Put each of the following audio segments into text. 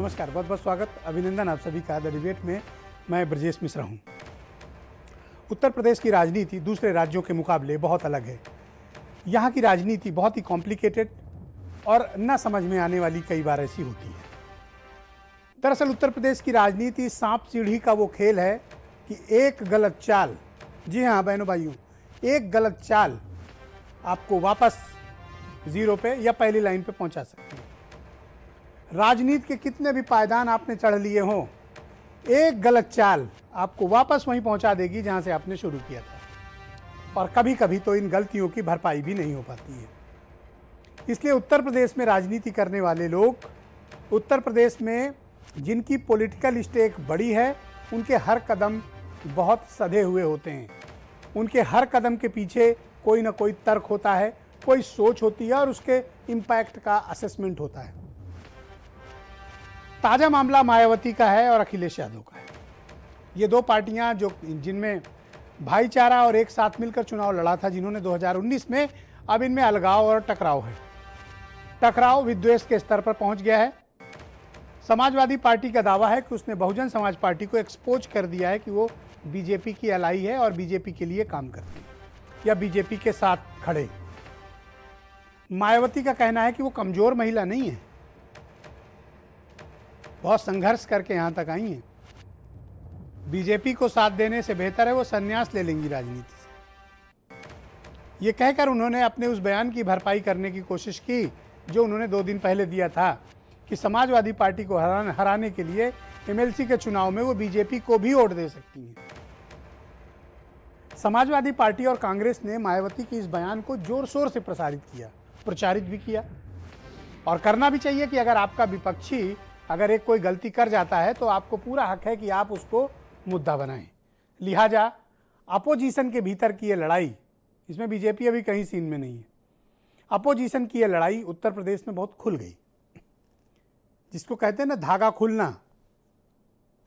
नमस्कार, बहुत बहुत स्वागत, अभिनंदन आप सभी का द डिबेट में। मैं ब्रजेश मिश्रा हूँ। उत्तर प्रदेश की राजनीति दूसरे राज्यों के मुकाबले बहुत अलग है। यहाँ की राजनीति बहुत ही कॉम्प्लिकेटेड और न समझ में आने वाली कई बार ऐसी होती है। दरअसल उत्तर प्रदेश की राजनीति सांप सीढ़ी का वो खेल है कि एक गलत चाल, जी हाँ बहनों भाइयों, एक गलत चाल आपको वापस जीरो पे या पहली लाइन पे पहुंचा सकती है। राजनीति के कितने भी पायदान आपने चढ़ लिए हों, एक गलत चाल आपको वापस वहीं पहुंचा देगी जहां से आपने शुरू किया था, और कभी कभी तो इन गलतियों की भरपाई भी नहीं हो पाती है। इसलिए उत्तर प्रदेश में राजनीति करने वाले लोग, उत्तर प्रदेश में जिनकी पॉलिटिकल स्टेक बड़ी है, उनके हर कदम बहुत सधे हुए होते हैं। उनके हर कदम के पीछे कोई ना कोई तर्क होता है, कोई सोच होती है और उसके इम्पैक्ट का असेसमेंट होता है। ताज़ा मामला मायावती का है और अखिलेश यादव का है। ये दो पार्टियां जो जिनमें भाईचारा और एक साथ मिलकर चुनाव लड़ा था, जिन्होंने 2019 में, अब इनमें अलगाव और टकराव है। टकराव विद्वेष के स्तर पर पहुंच गया है। समाजवादी पार्टी का दावा है कि उसने बहुजन समाज पार्टी को एक्सपोज कर दिया है कि वो बीजेपी की एलाई है और बीजेपी के लिए काम करती है या बीजेपी के साथ खड़े। मायावती का कहना है कि वो कमजोर महिला नहीं है, बहुत संघर्ष करके यहां तक आई हैं। बीजेपी को साथ देने से बेहतर है वो संन्यास ले लेंगी राजनीति से। ये कहकर उन्होंने अपने उस बयान की भरपाई करने की कोशिश की जो उन्होंने 2 दिन पहले दिया था कि समाजवादी पार्टी को हराने के लिए एमएलसी के चुनाव में वो बीजेपी को भी वोट दे सकती हैं। समाजवादी पार्टी और कांग्रेस ने मायावती के इस बयान को जोर शोर से प्रचारित भी किया, और करना भी चाहिए कि अगर आपका विपक्षी अगर एक कोई गलती कर जाता है तो आपको पूरा हक है कि आप उसको मुद्दा बनाएं। लिहाजा अपोजिशन के भीतर की ये लड़ाई, इसमें बीजेपी अभी कहीं सीन में नहीं है, अपोजिशन की ये लड़ाई उत्तर प्रदेश में बहुत खुल गई। जिसको कहते हैं ना धागा खुलना,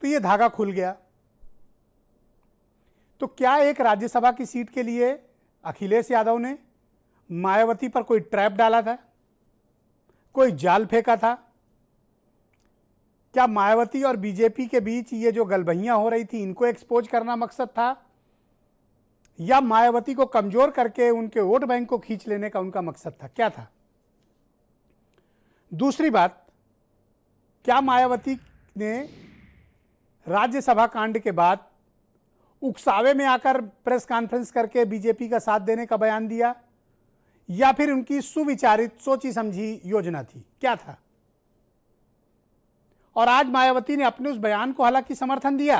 तो ये धागा खुल गया। तो क्या एक राज्यसभा की सीट के लिए अखिलेश यादव ने मायावती पर कोई ट्रैप डाला था, कोई जाल फेंका था? क्या मायावती और बीजेपी के बीच ये जो गलबहियां हो रही थी, इनको एक्सपोज करना मकसद था, या मायावती को कमजोर करके उनके वोट बैंक को खींच लेने का उनका मकसद था? क्या था? दूसरी बात, क्या मायावती ने राज्यसभा कांड के बाद उकसावे में आकर प्रेस कॉन्फ्रेंस करके बीजेपी का साथ देने का बयान दिया, या फिर उनकी सुविचारित सोची समझी योजना थी? क्या था? और आज मायावती ने अपने उस बयान को हालांकि समर्थन दिया,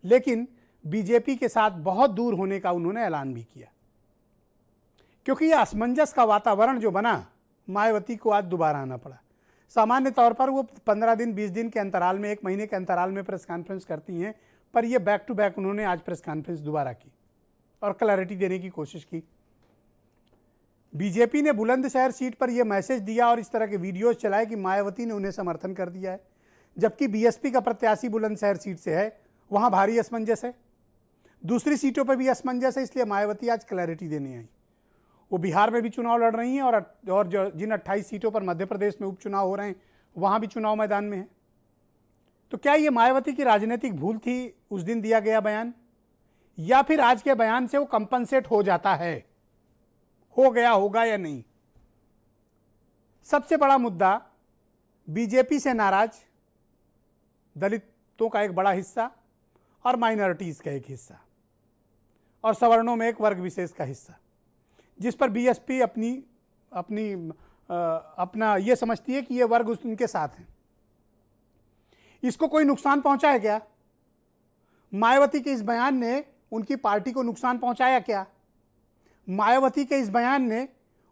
लेकिन बीजेपी के साथ बहुत दूर होने का उन्होंने ऐलान भी किया, क्योंकि यह असमंजस का वातावरण जो बना, मायावती को आज दोबारा आना पड़ा। सामान्य तौर पर वो 15 दिन 20 दिन के अंतराल में, 1 महीने के अंतराल में प्रेस कॉन्फ्रेंस करती हैं, पर ये बैक टू बैक उन्होंने आज प्रेस कॉन्फ्रेंस दोबारा की और क्लैरिटी देने की कोशिश की। बीजेपी ने बुलंदशहर सीट पर यह मैसेज दिया और इस तरह के वीडियोज चलाए कि मायावती ने उन्हें समर्थन कर दिया है, जबकि बीएसपी का प्रत्याशी बुलंदशहर सीट से है, वहां भारी असमंजस है। दूसरी सीटों पर भी असमंजस है, इसलिए मायावती आज क्लैरिटी देने आई। वो बिहार में भी चुनाव लड़ रही हैं और जिन 28 सीटों पर मध्य प्रदेश में उपचुनाव हो रहे हैं, वहां भी चुनाव मैदान में है। तो क्या ये मायावती की राजनीतिक भूल थी उस दिन दिया गया बयान, या फिर आज के बयान से वो कंपनसेट हो जाता है, हो गया होगा या नहीं? सबसे बड़ा मुद्दा, बीजेपी से नाराज दलितों का एक बड़ा हिस्सा और माइनॉरिटीज का एक हिस्सा और सवर्णों में एक वर्ग विशेष का हिस्सा, जिस पर बीएसपी अपना ये समझती है कि ये वर्ग उनके साथ हैं। इसको कोई नुकसान पहुंचा है क्या? मायावती के इस बयान ने उनकी पार्टी को नुकसान पहुंचाया क्या? मायावती के इस बयान ने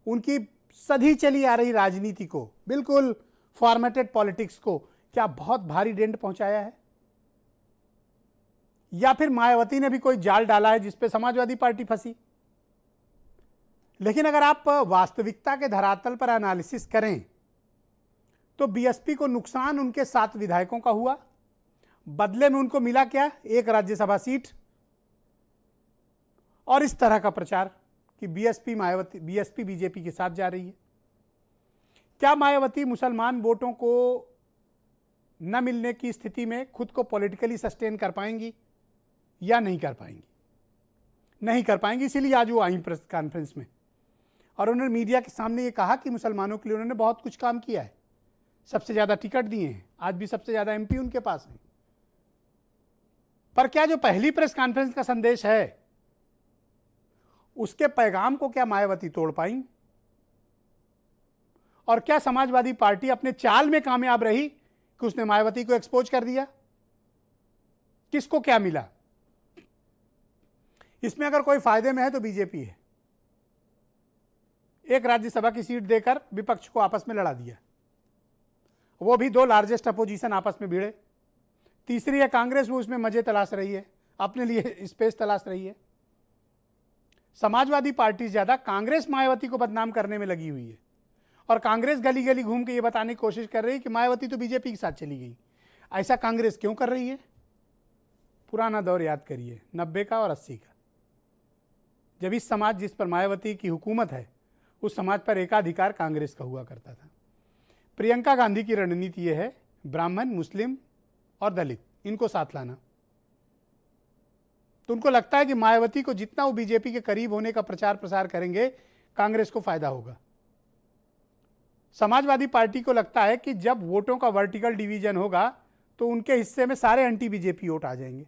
उनकी सधी चली आ रही राजनीति को, बिल्कुल फॉर्मेटेड पॉलिटिक्स को, क्या बहुत भारी डेंट पहुंचाया है? या फिर मायावती ने भी कोई जाल डाला है जिस पे समाजवादी पार्टी फंसी? लेकिन अगर आप वास्तविकता के धरातल पर एनालिसिस करें तो बीएसपी को नुकसान उनके 7 विधायकों का हुआ, बदले में उनको मिला क्या? 1 राज्यसभा सीट और इस तरह का प्रचार कि बीएसपी बीजेपी के साथ जा रही है। क्या मायावती मुसलमान वोटों को न मिलने की स्थिति में खुद को पॉलिटिकली सस्टेन कर पाएंगी या नहीं कर पाएंगी? नहीं कर पाएंगी, इसीलिए आज वो आई प्रेस कॉन्फ्रेंस में और उन्होंने मीडिया के सामने ये कहा कि मुसलमानों के लिए उन्होंने बहुत कुछ काम किया है, सबसे ज़्यादा टिकट दिए हैं, आज भी सबसे ज़्यादा एमपी उनके पास हैं। पर क्या जो पहली प्रेस कॉन्फ्रेंस का संदेश है उसके पैगाम को क्या मायावती तोड़ पाई? और क्या समाजवादी पार्टी अपने चाल में कामयाब रही कि उसने मायावती को एक्सपोज कर दिया? किसको क्या मिला इसमें? अगर कोई फायदे में है तो बीजेपी है। एक राज्यसभा की सीट देकर विपक्ष को आपस में लड़ा दिया, वो भी दो लार्जेस्ट अपोजिशन आपस में भिड़े। तीसरी है कांग्रेस, वो उसमें मजे तलाश रही है, अपने लिए स्पेस तलाश रही है। समाजवादी पार्टी ज्यादा कांग्रेस मायावती को बदनाम करने में लगी हुई है और कांग्रेस गली गली घूम के ये बताने की कोशिश कर रही है कि मायावती तो बीजेपी के साथ चली गई। ऐसा कांग्रेस क्यों कर रही है? पुराना दौर याद करिए, 90 का और 80 का, जब इस समाज जिस पर मायावती की हुकूमत है उस समाज पर एकाधिकार कांग्रेस का हुआ करता था। प्रियंका गांधी की रणनीति यह है ब्राह्मण, मुस्लिम और दलित इनको साथ लाना। तो उनको लगता है कि मायावती को जितना वो बीजेपी के करीब होने का प्रचार प्रसार करेंगे कांग्रेस को फायदा होगा। समाजवादी पार्टी को लगता है कि जब वोटों का वर्टिकल डिवीजन होगा तो उनके हिस्से में सारे एंटी बीजेपी वोट आ जाएंगे।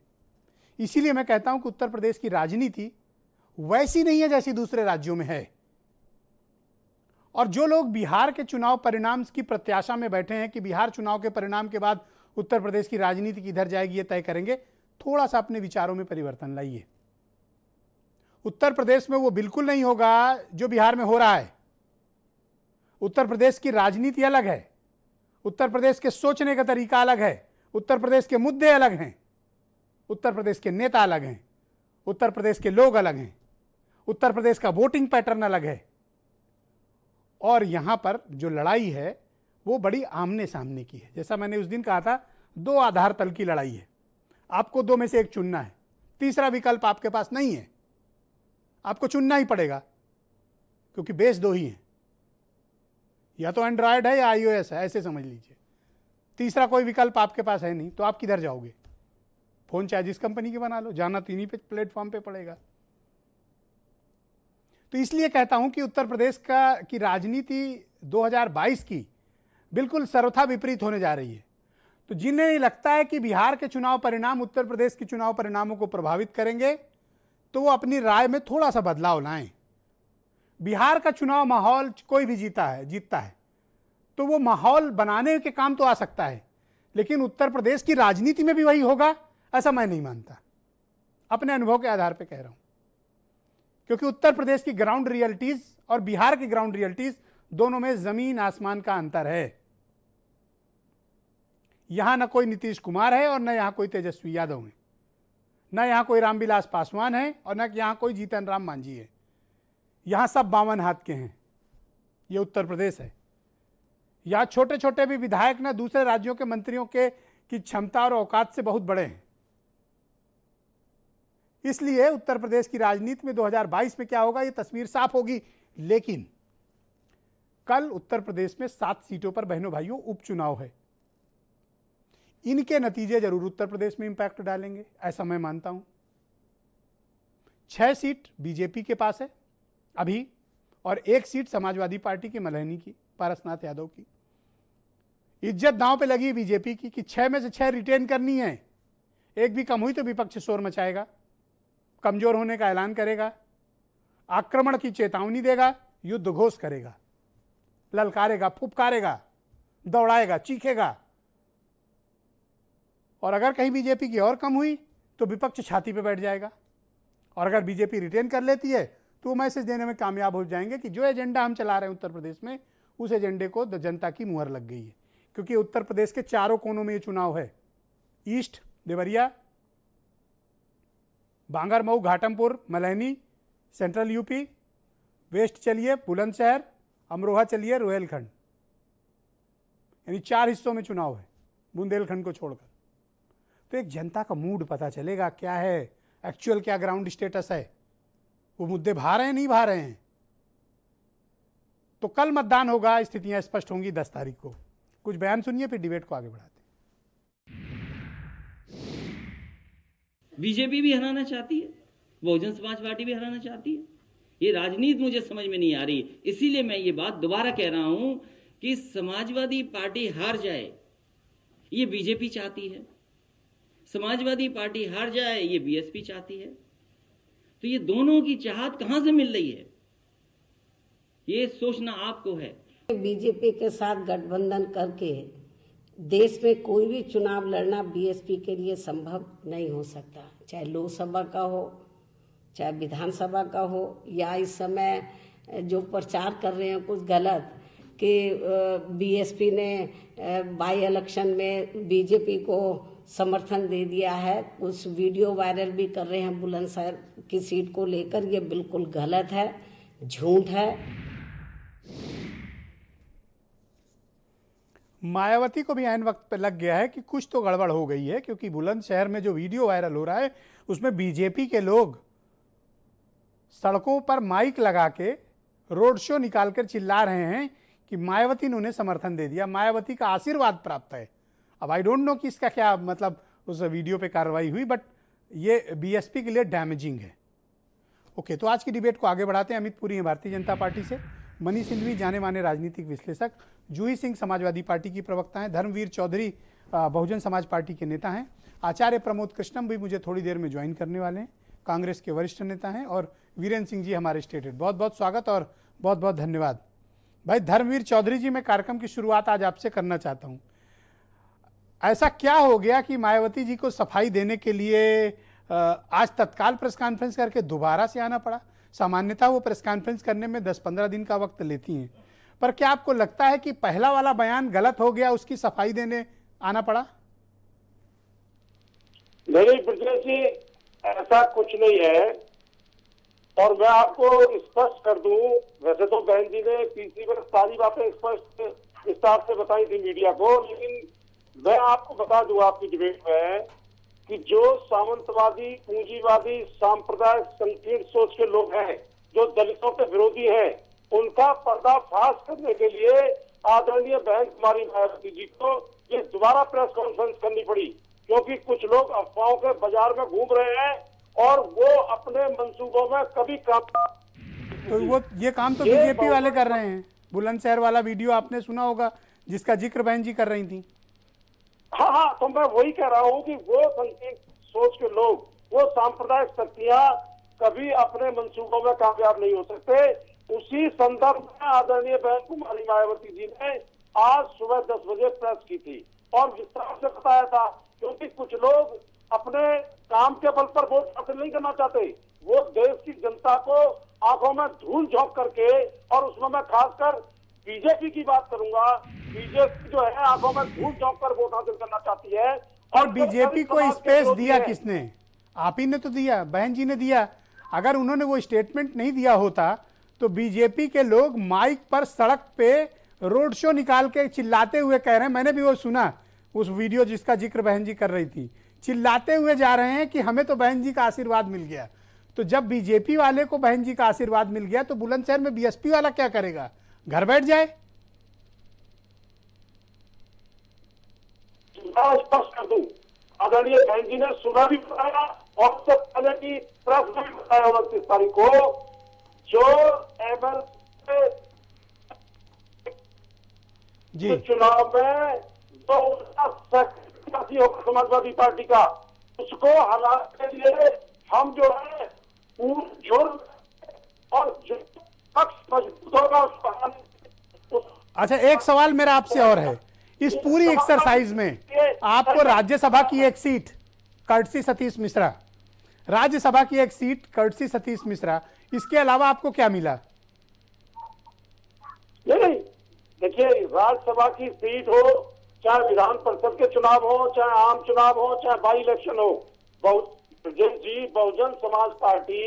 इसीलिए मैं कहता हूं कि उत्तर प्रदेश की राजनीति वैसी नहीं है जैसी दूसरे राज्यों में है। और जो लोग बिहार के चुनाव परिणाम की प्रत्याशा में बैठे हैं कि बिहार चुनाव के परिणाम के बाद उत्तर प्रदेश की राजनीति किधर जाएगी ये तय करेंगे, थोड़ा सा अपने विचारों में परिवर्तन लाइए। उत्तर प्रदेश में वो बिल्कुल नहीं होगा जो बिहार में हो रहा है। उत्तर प्रदेश की राजनीति अलग है, उत्तर प्रदेश के सोचने का तरीका अलग है, उत्तर प्रदेश के मुद्दे अलग हैं, उत्तर प्रदेश के नेता अलग हैं, उत्तर प्रदेश के लोग अलग हैं, उत्तर प्रदेश का वोटिंग पैटर्न अलग है। और यहां पर जो लड़ाई है वो बड़ी आमने सामने की है। जैसा मैंने उस दिन कहा था, दो आधार तल की लड़ाई है, आपको दो में से एक चुनना है, तीसरा विकल्प आपके पास नहीं है, आपको चुनना ही पड़ेगा क्योंकि बेस दो ही हैं, या तो एंड्रॉयड है या आईओएस है, ऐसे समझ लीजिए। तीसरा कोई विकल्प आपके पास है नहीं, तो आप किधर जाओगे? फोन चाहे जिस कंपनी के बना लो, जाना तो इन्हीं पे प्लेटफॉर्म पे पड़ेगा। तो इसलिए कहता हूं कि उत्तर प्रदेश की राजनीति 2022 की बिल्कुल सर्वथा विपरीत होने जा रही है। तो जिन्हें लगता है कि बिहार के चुनाव परिणाम उत्तर प्रदेश के चुनाव परिणामों को प्रभावित करेंगे तो वो अपनी राय में थोड़ा सा बदलाव लाएं। बिहार का चुनाव माहौल कोई भी जीतता है तो वो माहौल बनाने के काम तो आ सकता है, लेकिन उत्तर प्रदेश की राजनीति में भी वही होगा ऐसा मैं नहीं मानता। अपने अनुभव के आधार पर कह रहा हूं, क्योंकि उत्तर प्रदेश की ग्राउंड रियलिटीज और बिहार की ग्राउंड रियलिटीज दोनों में जमीन आसमान का अंतर है। यहां न कोई नीतीश कुमार है और न यहां कोई तेजस्वी यादव है, न यहां कोई रामविलास पासवान है और न यहां कोई जीतन राम मांझी है। यहां सब 52 हाथ के हैं। ये उत्तर प्रदेश है। यहां छोटे छोटे भी विधायक न दूसरे राज्यों के मंत्रियों की क्षमता और औकात से बहुत बड़े हैं। इसलिए उत्तर प्रदेश की राजनीति में 2022 में क्या होगा ये तस्वीर साफ होगी। लेकिन कल उत्तर प्रदेश में 7 सीटों पर बहनों भाइयों उपचुनाव है। इनके नतीजे जरूर उत्तर प्रदेश में इंपैक्ट डालेंगे, ऐसा मैं मानता हूं। 6 सीट बीजेपी के पास है अभी और 1 सीट समाजवादी पार्टी की मल्हनी की, पारसनाथ यादव की। इज्जत दांव पे लगी बीजेपी की कि 6 में से 6 रिटेन करनी है। एक भी कम हुई तो विपक्ष शोर मचाएगा, कमजोर होने का ऐलान करेगा, आक्रमण की चेतावनी देगा, युद्ध घोष करेगा, ललकारेगा, फुफकारेगा, दौड़ाएगा, चीखेगा। और अगर कहीं बीजेपी की और कम हुई तो विपक्ष छाती पे बैठ जाएगा। और अगर बीजेपी रिटेन कर लेती है तो वो मैसेज देने में कामयाब हो जाएंगे कि जो एजेंडा हम चला रहे हैं उत्तर प्रदेश में उस एजेंडे को जनता की मुहर लग गई है। क्योंकि उत्तर प्रदेश के चारों कोनों में ये चुनाव है। East Deoria, Bangarmau, Ghatampur, Malhani, central UP, west चलिए बुलंदशहर, अमरोहा चलिए रोहिलखंड, यानी 4 हिस्सों में चुनाव है बुंदेलखंड को छोड़कर। तो एक जनता का मूड पता चलेगा क्या है, एक्चुअल क्या ग्राउंड स्टेटस है, वो मुद्दे भा रहे हैं नहीं भा रहे हैं। तो कल मतदान होगा, स्थितियां स्पष्ट होंगी 10 तारीख को। कुछ बयान सुनिए फिर डिबेट को आगे बढ़ाते हैं। बीजेपी भी हराना चाहती है, बहुजन समाज पार्टी भी हराना चाहती है। ये राजनीति मुझे समझ में नहीं आ रही। इसीलिए मैं ये बात दोबारा कह रहा हूं कि समाजवादी पार्टी हार जाए ये बीजेपी चाहती है, समाजवादी पार्टी हार जाए ये बीएसपी चाहती है। तो ये दोनों की चाहत कहां से मिल रही है, ये सोचना आपको है। बीजेपी के साथ गठबंधन करके देश में कोई भी चुनाव लड़ना बीएसपी के लिए संभव नहीं हो सकता, चाहे लोकसभा का हो चाहे विधानसभा का हो, या इस समय जो प्रचार कर रहे हैं कुछ गलत कि बीएसपी ने बाई इलेक्शन में बीजेपी को समर्थन दे दिया है, कुछ वीडियो वायरल भी कर रहे हैं बुलंदशहर की सीट को लेकर, ये बिल्कुल गलत है, झूठ है। मायावती को भी ऐन वक्त पे लग गया है कि कुछ तो गड़बड़ हो गई है, क्योंकि बुलंदशहर में जो वीडियो वायरल हो रहा है उसमें बीजेपी के लोग सड़कों पर माइक लगा के रोड शो निकालकर चिल्ला रहे हैं कि मायावती ने उन्हें समर्थन दे दिया, मायावती का आशीर्वाद प्राप्त है। अब आई डोंट नो कि इसका क्या मतलब उस वीडियो पे कार्रवाई हुई, बट ये बीएसपी के लिए डैमेजिंग है। ओके, तो आज की डिबेट को आगे बढ़ाते हैं। अमित पुरी हैं भारतीय जनता पार्टी से, मनीष सिंघवी जाने माने राजनीतिक विश्लेषक, जूही सिंह समाजवादी पार्टी की प्रवक्ता हैं, धर्मवीर चौधरी बहुजन समाज पार्टी के नेता हैं, आचार्य प्रमोद कृष्णम भी मुझे थोड़ी देर में ज्वाइन करने वाले हैं, कांग्रेस के वरिष्ठ नेता हैं, और वीरेंद्र सिंह जी हमारे स्टेट हेड। बहुत बहुत स्वागत और बहुत बहुत धन्यवाद। भाई धर्मवीर चौधरी जी, मैं कार्यक्रम की शुरुआत आज आपसे करना चाहता हूँ। ऐसा क्या हो गया कि मायावती जी को सफाई देने के लिए आज तत्काल प्रेस कॉन्फ्रेंस करके दोबारा से आना पड़ा? सामान्यतः वो प्रेस कॉन्फ्रेंस करने में 10-15 दिन का वक्त लेती हैं, पर क्या आपको लगता है कि पहला वाला बयान गलत हो गया, उसकी सफाई देने आना पड़ा? नहीं ब्रजेश जी, ऐसा कुछ नहीं है। और मैं आपको स्पष्ट कर दूं, वैसे तो बहन जी ने पीसी में सारी बातें स्पष्ट विस्तार से बताई थी मीडिया को, लेकिन मैं आपको बता दूं आपकी डिबेट में कि जो सामंतवादी, पूंजीवादी, सांप्रदायिक संकीर्ण सोच के लोग हैं, जो दलितों के विरोधी हैं, उनका पर्दाफाश करने के लिए आदरणीय बहन कुमारी मायावती जी को ये दोबारा प्रेस कॉन्फ्रेंस करनी पड़ी, क्योंकि कुछ लोग अफवाहों के बाजार में घूम रहे हैं और वो अपने मंसूबों में कभी काम, तो वो ये काम तो बीजेपी वाले कर रहे हैं। बुलंदशहर वाला वीडियो आपने सुना होगा जिसका जिक्र बहन जी कर रही थी। हाँ, तो मैं वही कह रहा हूँ कि वो संकीर्ण सोच के लोग, वो सांप्रदायिक शक्तियां कभी अपने मंसूबों में कामयाब नहीं हो सकते। उसी संदर्भ में आदरणीय बहन कुमारी मायावती जी ने आज सुबह 10 बजे प्रेस की थी और विस्तार से बताया था, क्योंकि कुछ लोग अपने काम के बल पर वोट हासिल नहीं करना चाहते, वो देश की जनता को आंखों में धूल झोंक करके, और उसमें मैं खासकर बीजेपी की बात करूंगा, बीजेपी जो है आंखों में धूल झोंक कर वोट हासिल करना चाहती है। और बीजेपी को स्पेस दिया किसने? आप ही ने तो दिया, बहन जी ने दिया। अगर उन्होंने वो स्टेटमेंट नहीं दिया होता तो बीजेपी के लोग माइक पर सड़क पे रोड शो निकाल के चिल्लाते हुए कह रहे हैं, मैंने भी वो सुना उस वीडियो जिसका जिक्र बहन जी कर रही थी, चिल्लाते हुए जा रहे हैं कि हमें तो बहन जी का आशीर्वाद मिल गया। तो जब बीजेपी वाले को बहन जी का आशीर्वाद मिल गया तो बुलंदशहर में बीएसपी वाला क्या करेगा? घर बैठ जाए? स्पष्ट कर दूं, आदरणीय बहन जी ने सुबह भी बताया और उससे पहले की प्रेस में भी बताया 29 तारीख को, जो एमएलए जी चुनाव में जो होगा समाजवादी पार्टी का, उसको हराने के लिए हम जो है जोर और जो पक्ष मजबूत होगा उसको। अच्छा, एक सवाल मेरा आपसे और है, इस पूरी एक्सरसाइज में आपको राज्यसभा की एक सीट कर्टसी सतीश मिश्रा, राज्यसभा की एक सीट कर्टसी सतीश मिश्रा, इसके अलावा आपको क्या मिला? नहीं, देखिए, राज्यसभा की सीट हो, चाहे विधान परिषद के चुनाव हो, चाहे आम चुनाव हो, चाहे बाई इलेक्शन हो, बहुजन समाज पार्टी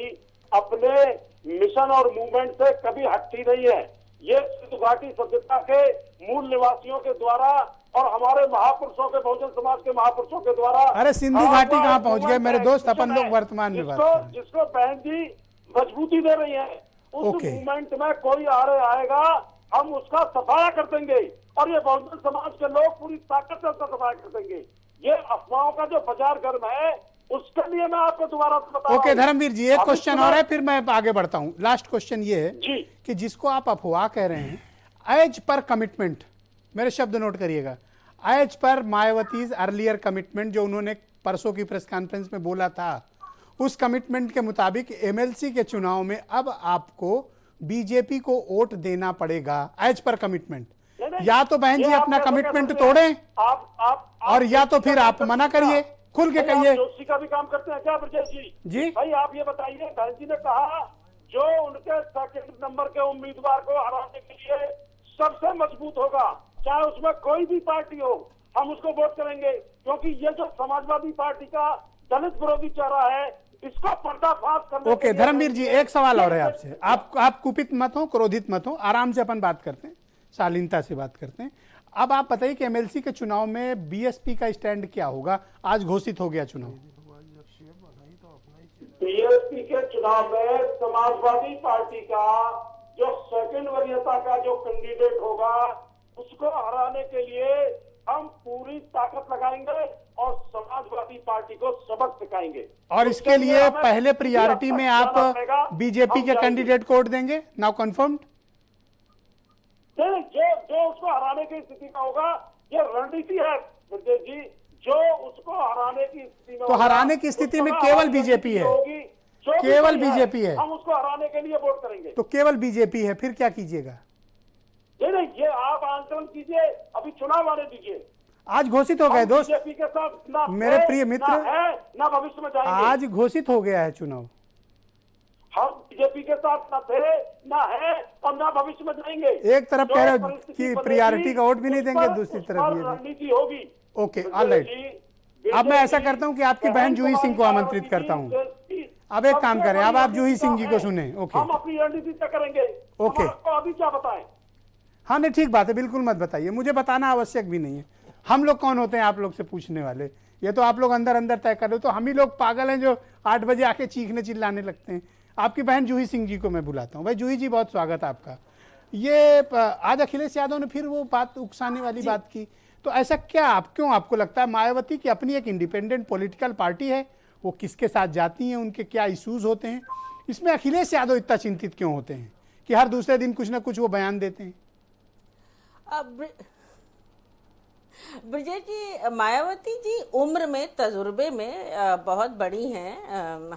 अपने मिशन और मूवमेंट से कभी हटती नहीं है। ये सिंधु घाटी सभ्यता के मूल निवासियों के द्वारा और हमारे महापुरुषों के, बहुजन समाज के महापुरुषों के द्वारा। अरे सिंधु घाटी कहाँ पहुंच गए मेरे दोस्त, अपन लोग वर्तमान में बात कर रहे हैं। जिसको बहन जी मजबूती दे रही है, उस मूवमेंट में कोई आएगा, हम उसका सफाया कर देंगे और ये बहुजन समाज के लोग पूरी ताकत से उसका सफाया कर देंगे। ये अफवाहों का जो बाजार गर्म है, उसके लिए मैं आपको दोबारा से बता रहा ओके हूं। धर्मवीर जी, एक अब क्वेश्चन इसमें- और है, फिर मैं आगे बढ़ता हूं। लास्ट क्वेश्चन ये है जी कि जिसको आप अफवाह कह रहे हैं, एज पर कमिटमेंट, मेरे शब्द नोट करिएगा, एज पर मायावतीज अर्लियर कमिटमेंट, जो उन्होंने परसों की प्रेस कॉन्फ्रेंस में बोला था, उस कमिटमेंट के मुताबिक एमएलसी के चुनाव में अब आपको बीजेपी को वोट देना पड़ेगा, एज पर कमिटमेंट। नहीं, या तो बहन ये जी आप अपना कैसे कमिटमेंट कह सकते हैं? तोड़ें, आप और या तो फिर आप जोशी मना का- करिए, खुल के नहीं, आप कहिए। जोशी का भी काम करते हैं क्या ब्रजेश जी? जी भाई आप ये बताइए, बहन जी ने कहा जो उनके सेकंड नंबर के उम्मीदवार को हराने के लिए सबसे मजबूत होगा, चाहे उसमें कोई भी पार्टी हो, हम उसको वोट करेंगे, क्योंकि ये जो समाजवादी पार्टी का दलित विरोधी चेहरा है, इसको पर्दाफाश करने ओके के लिए- धर्मवीर जी, एक सवाल और है आपसे। आप कुपित मत हो, क्रोधित मत हो, आराम से अपन बात करते हैं, शालीनता से बात करते हैं। अब आप बताइए कि एमएलसी के चुनाव में बीएसपी का स्टैंड क्या होगा? आज घोषित हो गया चुनाव। बीएसपी के चुनाव में समाजवादी पार्टी का जो सेकंड वरीयता का जो कैंडिडेट होगा, उसको हराने के लिए हम पूरी ताकत लगाएंगे और समाजवादी पार्टी को सबक सिखाएंगे। और इसके लिए हमें पहले प्रियोरिटी में जाना पड़ेगा, आप बीजेपी हम के जाएंगे। कैंडिडेट को वोट देंगे, नाउ कंफर्म्ड? नहीं, जो उसको हराने की स्थिति में होगा, ये रणनीति है ब्रजेश जी, जो उसको हराने की स्थिति में तो होगा, हराने की स्थिति में उसको केवल हराने की बीजेपी स्थिति है। होगी, जो भी केवल कोई बीजेपी है। हम उसको हराने के लिए वोट करेंगे। तो केवल बीजेपी है, फिर क्या कीजिएगा? नहीं, ये आप आंदोलन कीजिए, अभी चुनाव आने दीजिए। आज घोषित हो गए हम दोस्त, बीजेपी के साथ ना मेरे थे, प्रिय मित्र, ना है, ना भविष्य में जाएंगे। आज घोषित हो गया है चुनाव। हम बीजेपी के साथ ना थे, ना है और ना भविष्य में जाएंगे। एक तरफ जो कह रहे हो परिस्थिति कि बनेगी, priority का वोट भी नहीं उस देंगे, पर- दूसरी उस तरफ पर ये भी। रणनीति होगी। Okay, alright. अब मैं ऐसा करता हूं कि आपकी बहन जूही सिंह को आमंत्रित करता हूं। अब एक काम करें, अब आप जूही सिंह जी को सुने। ओके हम अपनी रणनीति तय करेंगे। ओके। हम आपको अभी क्या बताएं? हाँ नहीं, ठीक बात है, बिल्कुल मत बताइए, मुझे बताना आवश्यक भी नहीं है। हम लोग कौन होते हैं आप लोग से पूछने वाले? ये तो आप लोग अंदर अंदर तय कर रहे हो। तो हम ही लोग पागल हैं जो 8 बजे आके चीखने चिल्लाने लगते हैं। आपकी बहन जूही सिंह जी को मैं बुलाता हूँ। भाई जूही जी, बहुत स्वागत है आपका। ये आज अखिलेश यादव ने फिर वो बात उकसाने वाली बात की, तो ऐसा क्या क्यों आपको लगता है? मायावती की अपनी एक इंडिपेंडेंट पॉलिटिकल पार्टी है, वो किसके साथ जाती हैं, उनके क्या इश्यूज होते हैं, इसमें अखिलेश यादव इतना चिंतित क्यों होते हैं कि हर दूसरे दिन कुछ ना कुछ वो बयान देते हैं? ब्रजेश जी, मायावती जी उम्र में, तजुर्बे में बहुत बड़ी हैं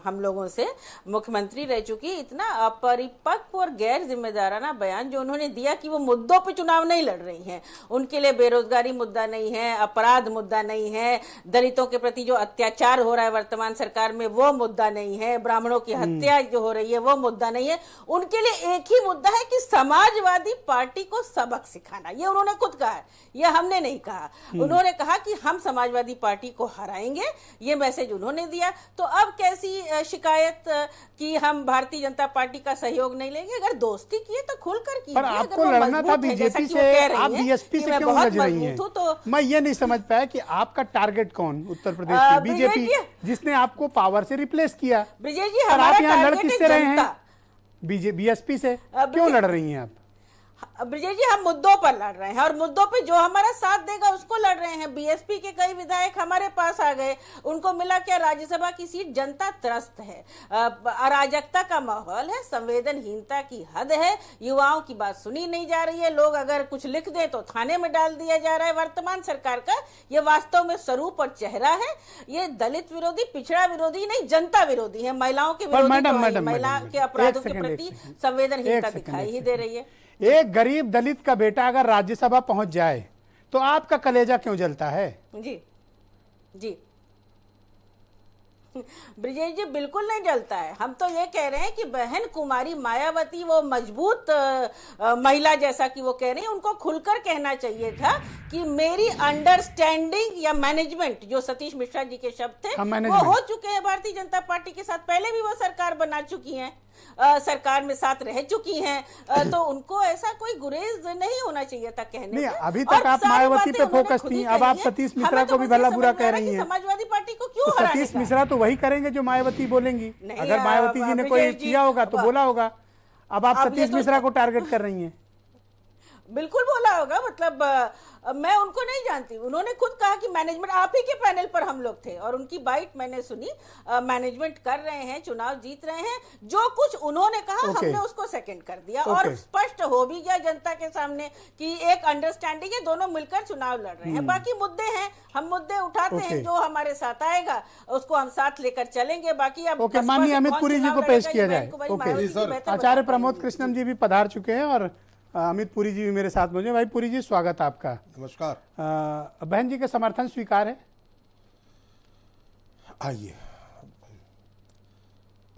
हम लोगों से, मुख्यमंत्री रह चुकी। इतना अपरिपक्व और गैर जिम्मेदाराना बयान जो उन्होंने दिया कि वो मुद्दों पे चुनाव नहीं लड़ रही हैं, उनके लिए बेरोजगारी मुद्दा नहीं है, अपराध मुद्दा नहीं है, दलितों के प्रति जो अत्याचार हो रहा है वर्तमान सरकार में वो मुद्दा नहीं है, ब्राह्मणों की हत्या जो हो रही है वो मुद्दा नहीं है। उनके लिए एक ही मुद्दा है कि समाजवादी पार्टी को सबक सिखाना। ये उन्होंने खुद कहा है, ये हमने नहीं कहा। उन्होंने कहा कि हम समाजवादी पार्टी को हराएंगे, ये मैसेज उन्होंने दिया। तो अब कैसी शिकायत कि हम भारतीय जनता पार्टी का सहयोग नहीं लेंगे? अगर दोस्ती की है तो खुलकर कीजिए। पर आपको लड़ना था बीजेपी से, आप बीएसपी से क्यों लड़ रही हैं? तो मैं ये नहीं समझ पाया कि आपका टारगेट कौन उत्तर प्रदेश में? बीजेपी, जिसने आपको पावर से रिप्लेस किया। ब्रजेश जी, और आप यहाँ लड़ टारगेट किससे है रहे हैं? जनता। बीएसपी से क्यों लड़ रही हैं आप? ब्रजेश जी, हम मुद्दों पर लड़ रहे हैं और मुद्दों पे जो हमारा साथ देगा उसको लड़ रहे हैं। बीएसपी के कई विधायक हमारे पास आ गए, उनको मिला क्या? राज्यसभा की सीट। जनता त्रस्त है, अराजकता का माहौल है, संवेदनहीनता की हद है, युवाओं की बात सुनी नहीं जा रही है, लोग अगर कुछ लिख दें तो थाने में डाल दिया जा रहा है। वर्तमान सरकार का ये वास्तव में स्वरूप और चेहरा है। ये दलित विरोधी, पिछड़ा विरोधी नहीं, जनता विरोधी है, महिलाओं के विरोधी, महिला के अपराधों के प्रति संवेदनहीनता दिखाई ही दे रही है। एक गरीब दलित का बेटा अगर राज्यसभा पहुंच जाए तो आपका कलेजा क्यों जलता है? जी जी ब्रिजेश जी, बिल्कुल नहीं जलता है। हम तो ये कह रहे हैं कि बहन कुमारी मायावती वो मजबूत महिला, जैसा कि वो कह रही है, उनको खुलकर कहना चाहिए था कि मेरी अंडरस्टैंडिंग या मैनेजमेंट, जो सतीश मिश्रा जी के शब्द थे, वो हो चुके हैं भारतीय जनता पार्टी के साथ। पहले भी वो सरकार बना चुकी हैं, सरकार में साथ रह चुकी हैं, तो उनको ऐसा कोई गुरेज नहीं होना चाहिए था कहने नहीं, में। अभी तक आप मायावती पे फोकस थी, अब आप सतीश मिश्रा को भी भला बुरा कह रही हैं। समाजवादी पार्टी को क्यों तो सतीश मिश्रा तो वही करेंगे जो मायावती बोलेंगी। अगर मायावती जी ने कोई किया होगा तो बोला होगा। अब आप सतीश मिश्रा को टारगेट कर रही हैं। बिल्कुल बोला होगा, मतलब मैं उनको नहीं जानती। उन्होंने खुद कहा कि मैनेजमेंट, आप ही के पैनल पर हम लोग थे और उनकी बाइट मैंने सुनी। मैनेजमेंट कर रहे हैं, चुनाव जीत रहे हैं, जो कुछ उन्होंने कहा हमने उसको सेकंड कर दिया और स्पष्ट हो भी गया जनता के सामने कि एक अंडरस्टैंडिंग है, दोनों मिलकर चुनाव लड़ रहे हैं। बाकी मुद्दे हैं, हम मुद्दे उठाते हैं, जो हमारे साथ आएगा उसको हम साथ लेकर चलेंगे। बाकी अब माननीय अमित पुरी जी को पेश किया जाए। आचार्य प्रमोद कृष्णम जी भी पधार चुके हैं और अमित पुरी जी भी मेरे साथ मौजूद हैं। भाई पुरी जी, स्वागत आपका। नमस्कार। बहन जी का समर्थन स्वीकार है? आइए,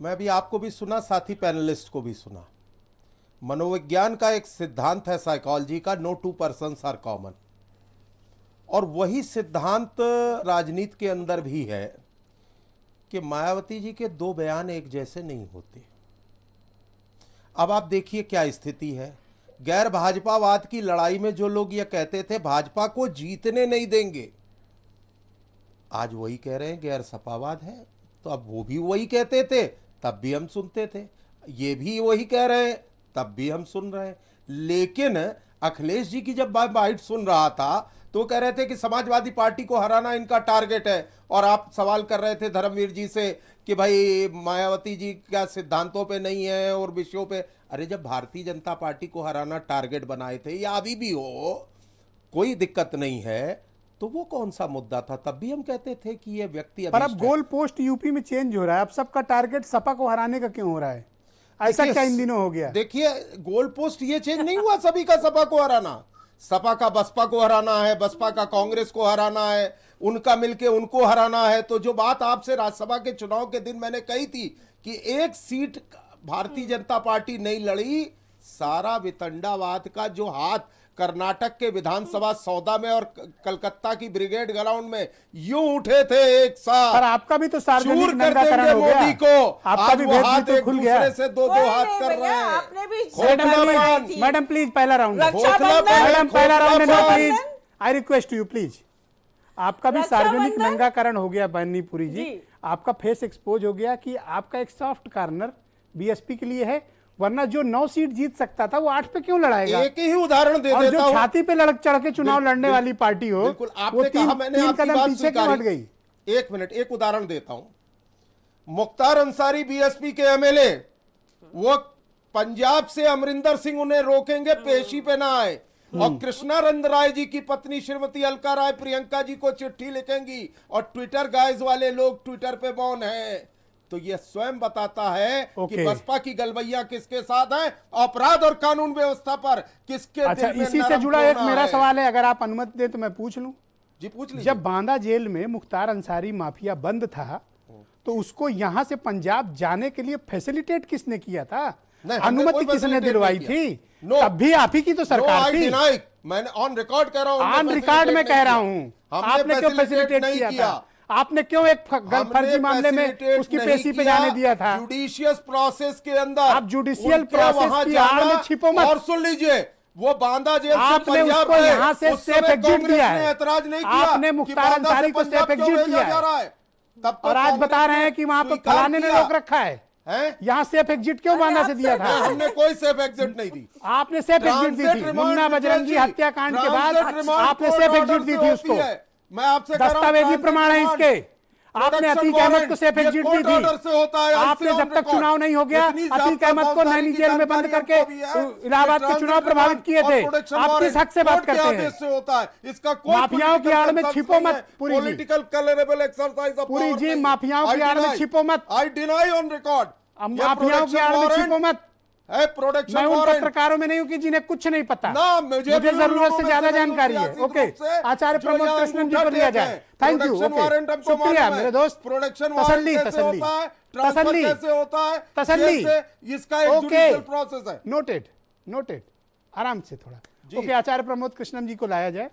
मैं भी आपको भी सुना, साथी पैनलिस्ट को भी सुना। मनोविज्ञान का एक सिद्धांत है साइकोलॉजी का, no two persons are common, और वही सिद्धांत राजनीति के अंदर भी है कि मायावती जी के दो बयान एक जैसे नहीं होते। अब आप देखिए क्या स्थिति है। गैर भाजपावाद की लड़ाई में जो लोग ये कहते थे भाजपा को जीतने नहीं देंगे, आज वही कह रहे हैं गैर सपावाद है। तो अब वो भी वही कहते थे, तब भी हम सुनते थे, ये भी वही कह रहे हैं, तब भी हम सुन रहे हैं। लेकिन अखिलेश जी की जब बाइट सुन रहा था तो कह रहे थे कि समाजवादी पार्टी को हराना इनका टारगेट है, और आप सवाल कर रहे थे धर्मवीर जी से कि भाई मायावती जी क्या सिद्धांतों पे नहीं है और विषयों पे। अरे जब भारतीय जनता पार्टी को हराना टारगेट बनाए थे, या अभी भी हो, कोई दिक्कत नहीं है, तो वो कौन सा मुद्दा था? तब भी हम कहते थे कि ये व्यक्ति। पर अब गोल पोस्ट यूपी में चेंज हो रहा है, अब सबका टारगेट सपा को हराने का क्यों हो रहा है? ऐसा क्या इन दिनों हो गया? देखिए, गोल पोस्ट ये चेंज नहीं हुआ सभी का सपा को हराना। सपा का बसपा को हराना है, बसपा का कांग्रेस को हराना है, उनका मिलके उनको हराना है। तो जो बात आपसे राज्यसभा के चुनाव के दिन मैंने कही थी कि एक सीट भारतीय जनता पार्टी नहीं लड़ी, सारा वितंडावाद का जो हाथ कर्नाटक के विधानसभा सौदा में और कलकत्ता की ब्रिगेड ग्राउंड में यूं उठे थे एक साथ। पर आपका भी तो सार्वजनिक नंगाकरण हो गया, मोदी को आपका भी भेद भी तो खुल गया। से दो हाथ कर रहे हैं। आपने भी मैडम प्लीज पहला राउंड, मैडम पहला round please, I request you please. आपका भी सार्वजनिक नंगाकरण हो गया बन्नी पुरी जी, आपका फेस एक्सपोज हो गया कि आपका एक सॉफ्ट कॉर्नर बीएसपी के लिए है, वरना जो 9 सीट जीत सकता था वो 8 पे क्यों लड़ाएगा? एक ही उदाहरण दे और देता जो हूं, छाती पे लड़क चढ़ के चुनाव लड़ने वाली पार्टी हो, आपने कहा, मैंने आपकी कदम बात पीछे क्यों हट गई? एक मिनट, एक उदाहरण देता हूं। मुख्तार अंसारी बीएसपी के एमएलए, वो पंजाब से अमरिंदर सिंह उन्हें रोकेंगे पेशी पे ना आए, और कृष्णा रंद राय जी की पत्नी श्रीमती अलका राय प्रियंका जी को चिट्ठी लिखेंगी, और ट्विटर गाइज वाले लोग ट्विटर पे मौन हैं। तो यह स्वयं बताता है कि बसपा की गलबैया किसके साथ है, अपराध और कानून व्यवस्था पर किसके। अच्छा, इसी से जुड़ा एक मेरा सवाल है, अगर आप अनुमति दें तो मैं पूछ लूं। जी पूछ लीजिए। जब बांदा जेल में मुख्तार अंसारी माफिया बंद था, तो उसको यहां से पंजाब जाने के लिए फैसिलिटेट किसने किया था? अनुमति किसने दिलवाई थी? तब भी आप ही की तो सरकार थी। मैंने ऑन रिकॉर्ड कह रहा हूं, ऑन रिकॉर्ड में कह रहा हूं, आपने क्यों फैसिलिटेट किया था? आपने क्यों एक फर्जी मामले में उसकी पेशी पे जाने दिया था? जुडिशियस प्रोसेस के अंदर आप जुडिशियल प्रोसेस की आड़ में छिपो मत। और सुन लीजिए, वो बांदा जेल से आपने पंजाब उसको यहाँ से उस सेफ समय एग्जिट दिया कांग्रेस ने है, ऐतराज नहीं किया आपने कि मुख्तार बांदा से अंसारी को पंजाब सेफ क्यों एग्जिट भेजा दिया जा रहा है, है। तब तो और आज बता रहे हैं कि वहां पर फलाने ने रोक रखा है, यहाँ सेफ एग्जिट क्यों बांदा से दिया था? हमने कोई सेफ एग्जिट नहीं दी। आपने सेफ एग्जिट दी थी मुन्ना बजरंगी हत्याकांड के बाद, आपने सेफ एग्जिट दी थी उसको। मैं आपसे दस्तावेजी प्रमाण है इसके। आपने अतीक अहमद को सेफ एग्जिट दी थी। आपने जब तक चुनाव नहीं हो गया अतीक अहमद को नैनी जेल में बंद करके इलाहाबाद के चुनाव प्रभावित किए थे। आप किस हक से बात करते हैं? इसका माफियाओं की आड़ में छिपो मत Puri ji. Political colourable exercise of Puri ji, माफियाओं की आड़ में छिपो मत। I deny on record. माफियाओं की आड़ में छिपो मत। है प्रोडक्शन मैं उन वारंट। पत्रकारों में नहीं हूं कि जिन्हें कुछ नहीं पता। ना, मुझे जरूरत से ज्यादा जानकारी है। ओके, आचार्य प्रमोद कृष्णन जी को लिया जाए। Thank you. ओके, शुक्रिया मेरे दोस्त। प्रोडक्शन तसल्ली तसल्ली तसल्ली कैसे होता है, तसल्ली। इसका एक जुडिशियल प्रोसेस है। Noted noted. आराम से थोड़ा। ओके, आचार्य प्रमोद कृष्णन जी को लाया जाए।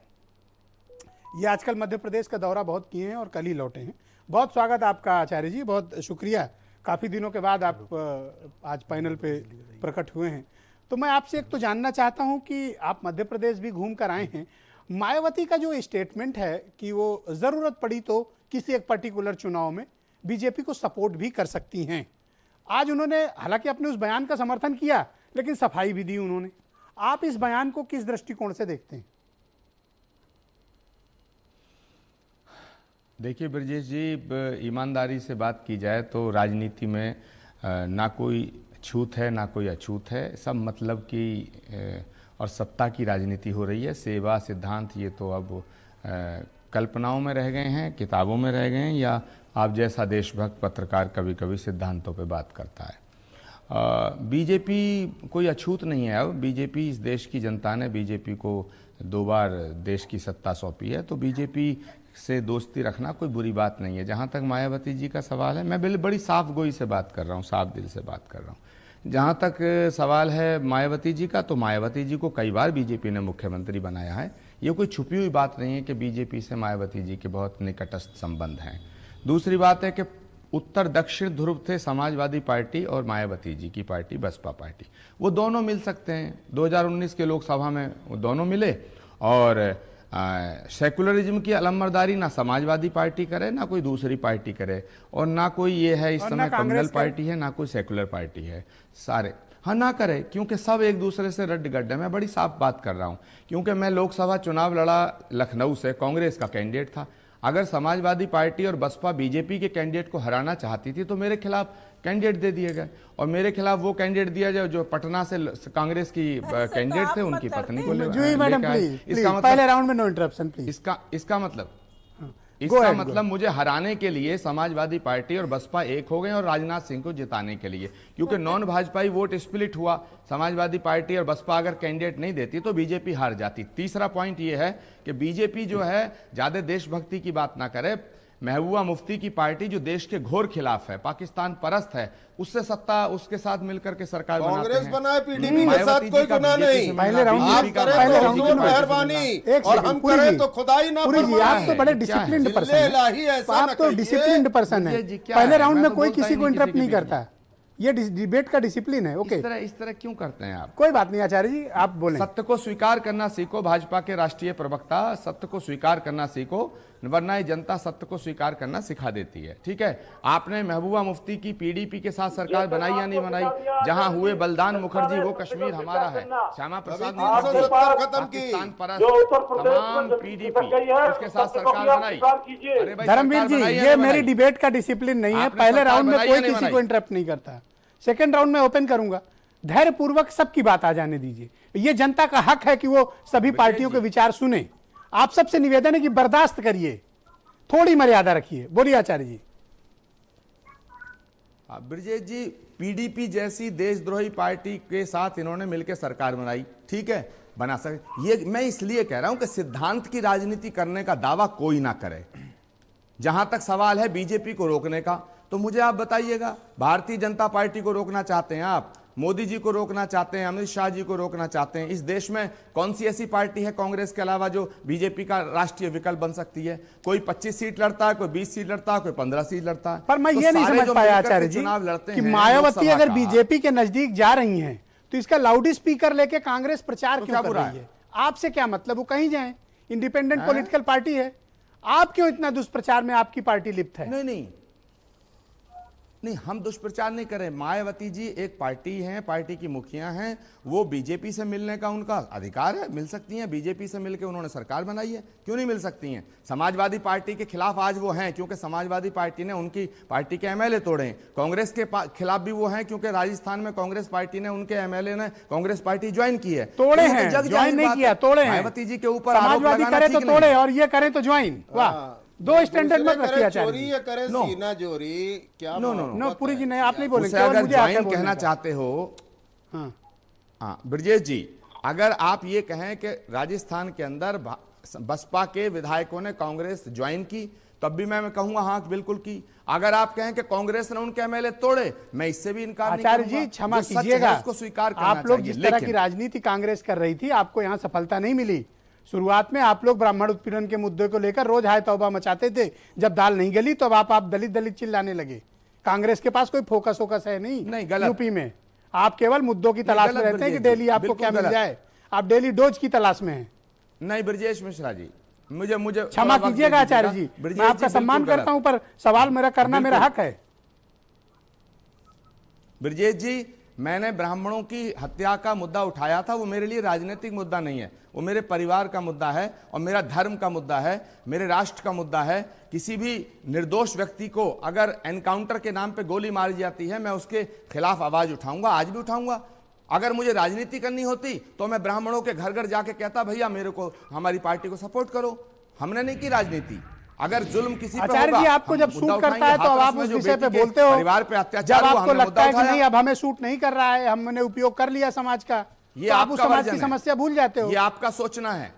ये आजकल मध्य प्रदेश का दौरा बहुत किए हैं और कल ही लौटे हैं। बहुत स्वागत आपका आचार्य जी, बहुत शुक्रिया। काफ़ी दिनों के बाद आप आज पैनल पे प्रकट हुए हैं। तो मैं आपसे एक तो जानना चाहता हूं कि आप मध्य प्रदेश भी घूम कर आए हैं। मायावती का जो स्टेटमेंट है कि वो ज़रूरत पड़ी तो किसी एक पर्टिकुलर चुनाव में बीजेपी को सपोर्ट भी कर सकती हैं। आज उन्होंने हालांकि अपने उस बयान का समर्थन किया, लेकिन सफाई भी दी उन्होंने। आप इस बयान को किस दृष्टिकोण से देखते हैं? देखिए ब्रजेश जी, ईमानदारी से बात की जाए तो राजनीति में ना कोई छूत है ना कोई अछूत है, सब मतलब की और सत्ता की राजनीति हो रही है। सेवा सिद्धांत ये तो अब कल्पनाओं में रह गए हैं, किताबों में रह गए हैं, या आप जैसा देशभक्त पत्रकार कभी कभी सिद्धांतों पे बात करता है। बीजेपी कोई अछूत नहीं है। अब बीजेपी, इस देश की जनता ने बीजेपी को 2 बार देश की सत्ता सौंपी है, तो बीजेपी से दोस्ती रखना कोई बुरी बात नहीं है। जहाँ तक मायावती जी का सवाल है, मैं बड़ी साफ गोई से बात कर रहा हूँ, साफ दिल से बात कर रहा हूँ। जहाँ तक सवाल है मायावती जी का, तो मायावती जी को कई बार बीजेपी ने मुख्यमंत्री बनाया है। ये कोई छुपी हुई बात नहीं है कि बीजेपी से मायावती जी के बहुत निकटस्थ संबंध हैं। दूसरी बात है कि उत्तर दक्षिण ध्रुव थे समाजवादी पार्टी और मायावती जी की पार्टी बसपा पार्टी, वो दोनों मिल सकते हैं। 2019 के लोकसभा में वो दोनों मिले, और सेकुलरिज्म की अलमबरदारी ना समाजवादी पार्टी करे ना कोई दूसरी पार्टी करे, और ना कोई ये है इस समय कम्युनल पार्टी है ना कोई सेकुलर पार्टी है, सारे हाँ ना करे, क्योंकि सब एक दूसरे से रद्द गड्ढे। मैं बड़ी साफ बात कर रहा हूँ, क्योंकि मैं लोकसभा चुनाव लड़ा लखनऊ से, कांग्रेस का कैंडिडेट था। अगर समाजवादी पार्टी और बसपा बीजेपी के कैंडिडेट को हराना चाहती थी तो मेरे खिलाफ कैंडिडेट दे दिए गए, और मेरे खिलाफ वो कैंडिडेट दिया जाए जो पटना से कांग्रेस की कैंडिडेट थे, उनकी पत्नी को पहले राउंड में नो इंटरप्शन प्लीज। इसका मतलब मुझे हराने के लिए समाजवादी पार्टी और बसपा एक हो गए और राजनाथ सिंह को जिताने के लिए, क्योंकि नॉन भाजपाई वोट स्प्लिट हुआ। समाजवादी पार्टी और बसपा अगर कैंडिडेट नहीं देती तो बीजेपी हार जाती। तीसरा पॉइंट ये है कि बीजेपी जो है ज्यादा देशभक्ति की बात ना करे। महबूबा मुफ्ती की पार्टी जो देश के घोर खिलाफ है, पाकिस्तान परस्त है, उससे सत्ता उसके साथ मिलकर के सरकार कांग्रेस बनाए, पीडीपी के साथ कोई गुनाह नहीं। पहले राउंड आप करें तो मेहरबानी, और हम करें तो खुदाई ना फरमाए। आप तो बड़े डिसिप्लिन्ड पर्सन हैं, आप तो डिसिप्लिन्ड पर्सन हैं। पहले राउंड में कोई किसी को इंटरप्ट नहीं करता, ये डिबेट का डिसिप्लिन है। ओके, इस तरह क्यों करते हैं आप? कोई बात नहीं आचार्य जी, आप बोलें। सत्य को स्वीकार करना सीखो, भाजपा के राष्ट्रीय प्रवक्ता, सत्य को स्वीकार करना सीखो, वरना ये जनता सत्य को स्वीकार करयाना सिखा देती है। ठीक है, आपने महबूबा मुफ्ती की पीडीपी के साथ सरकार बनाई या नहीं बनाई? जहां हुए बलदान मुखर्जी वो कश्मीर हमारा है, श्यामा प्रसाद पाकिस्तान परस्त, तमाम पीडीपी उसके साथ सरकार बनाई। धर्मवीर जी, ये मेरी डिबेट का डिसिप्लिन नहीं है। पहले राउंड में कोई किसी को इंटरप्ट नहीं करता, सेकेंड राउंड में ओपन करूंगा। धैर्य पूर्वक सबकी बात आ जाने दीजिए। ये जनता का हक है कि वो सभी पार्टियों के विचार सुने। आप सबसे निवेदन है कि बर्दाश्त करिए, थोड़ी मर्यादा रखिए। बोलिए आचार्य जी। ब्रजेश जी, पीडीपी जैसी देशद्रोही पार्टी के साथ इन्होंने मिलकर सरकार बनाई, ठीक है, बना सके। ये मैं इसलिए कह रहा हूं कि सिद्धांत की राजनीति करने का दावा कोई ना करे। जहां तक सवाल है बीजेपी को रोकने का, तो मुझे आप बताइएगा, भारतीय जनता पार्टी को रोकना चाहते हैं आप, मोदी जी को रोकना चाहते हैं, अमित शाह जी को रोकना चाहते हैं। इस देश में कौन सी ऐसी पार्टी है कांग्रेस के अलावा जो बीजेपी का राष्ट्रीय विकल्प बन सकती है? कोई 25 सीट लड़ता है, कोई 20 सीट लड़ता है, कोई 15 सीट लड़ता है। पर मैं ये नहीं समझ पाया आचार्य जी कि मायावती अगर बीजेपी के नजदीक जा रही हैं तो इसका लाउड स्पीकर लेके कांग्रेस प्रचार क्यों कर रही है? आपसे क्या मतलब? वो कहीं जाए, इंडिपेंडेंट पॉलिटिकल पार्टी है, आप क्यों इतना दुष्प्रचार में आपकी पार्टी लिप्त है? नहीं, हम दुष्प्रचार नहीं करें। मायावती जी एक पार्टी हैं, पार्टी की मुखिया हैं, वो बीजेपी से मिलने का उनका अधिकार है, मिल सकती हैं। बीजेपी से मिलकर उन्होंने सरकार बनाई है, क्यों नहीं मिल सकती हैं? समाजवादी पार्टी के खिलाफ आज वो हैं क्योंकि समाजवादी पार्टी ने उनकी पार्टी के एमएलए तोड़े हैं। कांग्रेस के खिलाफ भी वो हैं क्योंकि राजस्थान में कांग्रेस पार्टी ने, उनके एमएलए ने कांग्रेस पार्टी ज्वाइन की है। तोड़े हैं, ज्वाइन नहीं किया, तोड़े हैं। मायावती जी के ऊपर समाजवादी करे तो तोड़े और ये करें तो ज्वाइन। वाह, दो स्टैंडर्ड मत रखिए आचार्य जी। ये करे सीना जोरी क्या? नो पुरी जी, नहीं, आप नहीं बोलेंगे। अगर ज्वाइन कहना चाहते हो, हाँ ब्रजेश जी, अगर आप ये कहें कि राजस्थान के अंदर बसपा के विधायकों ने कांग्रेस ज्वाइन की, तब भी मैं कहूंगा हाँ बिल्कुल की। अगर आप कहें कि कांग्रेस ने उनके एमएलए तोड़े, मैं इससे भी इनकार नहीं करूंगा। आचार्य जी क्षमा कीजिएगा, उसको स्वीकार करना आप लोग जिस तरह की राजनीति कांग्रेस कर रही थी, आपको यहाँ सफलता नहीं मिली। शुरुआत में आप लोग ब्राह्मण उत्पीड़न के मुद्दे को लेकर रोज हाय तौबा मचाते थे, जब दाल नहीं गली तो अब आप दलित चिल्लाने लगे। कांग्रेस के पास कोई फोकस है नहीं गलत। यूपी में आप केवल मुद्दों की तलाश में रहते हैं कि डेली आपको क्या मिल जाए, आप डेली डोज की तलाश में हैं। नहीं ब्रजेश मिश्रा जी, मुझे क्षमा कीजिएगा आचार्य जी, मैं आपका सम्मान करता हूं, पर सवाल मेरा करना मेरा हक है। ब्रजेश जी, मैंने ब्राह्मणों की हत्या का मुद्दा उठाया था, वो मेरे लिए राजनीतिक मुद्दा नहीं है, वो मेरे परिवार का मुद्दा है और मेरा धर्म का मुद्दा है, मेरे राष्ट्र का मुद्दा है। किसी भी निर्दोष व्यक्ति को अगर एनकाउंटर के नाम पे गोली मारी जाती है, मैं उसके खिलाफ आवाज उठाऊंगा, आज भी उठाऊंगा। अगर मुझे राजनीति करनी होती तो मैं ब्राह्मणों के घर घर जाके कहता, भैया मेरे को, हमारी पार्टी को सपोर्ट करो। हमने नहीं की राजनीति। अगर जुल्म किसी पे आचार्य होगा, जी आपको हम जब मुद्दा सूट करता है उठाएंगे। तो अब आप हाथरस उस में जो विषय पे बेटी के बोलते हो, परिवार पे जब अत्याचार हुआ, आपको हमने लगता मुद्दा है कि उठाया। नहीं अब हमें सूट नहीं कर रहा है, हमने उपयोग कर लिया समाज का, ये तो आप उस आपका समाज वर्जन की है। समस्या भूल जाते हो। ये आपका सोचना है,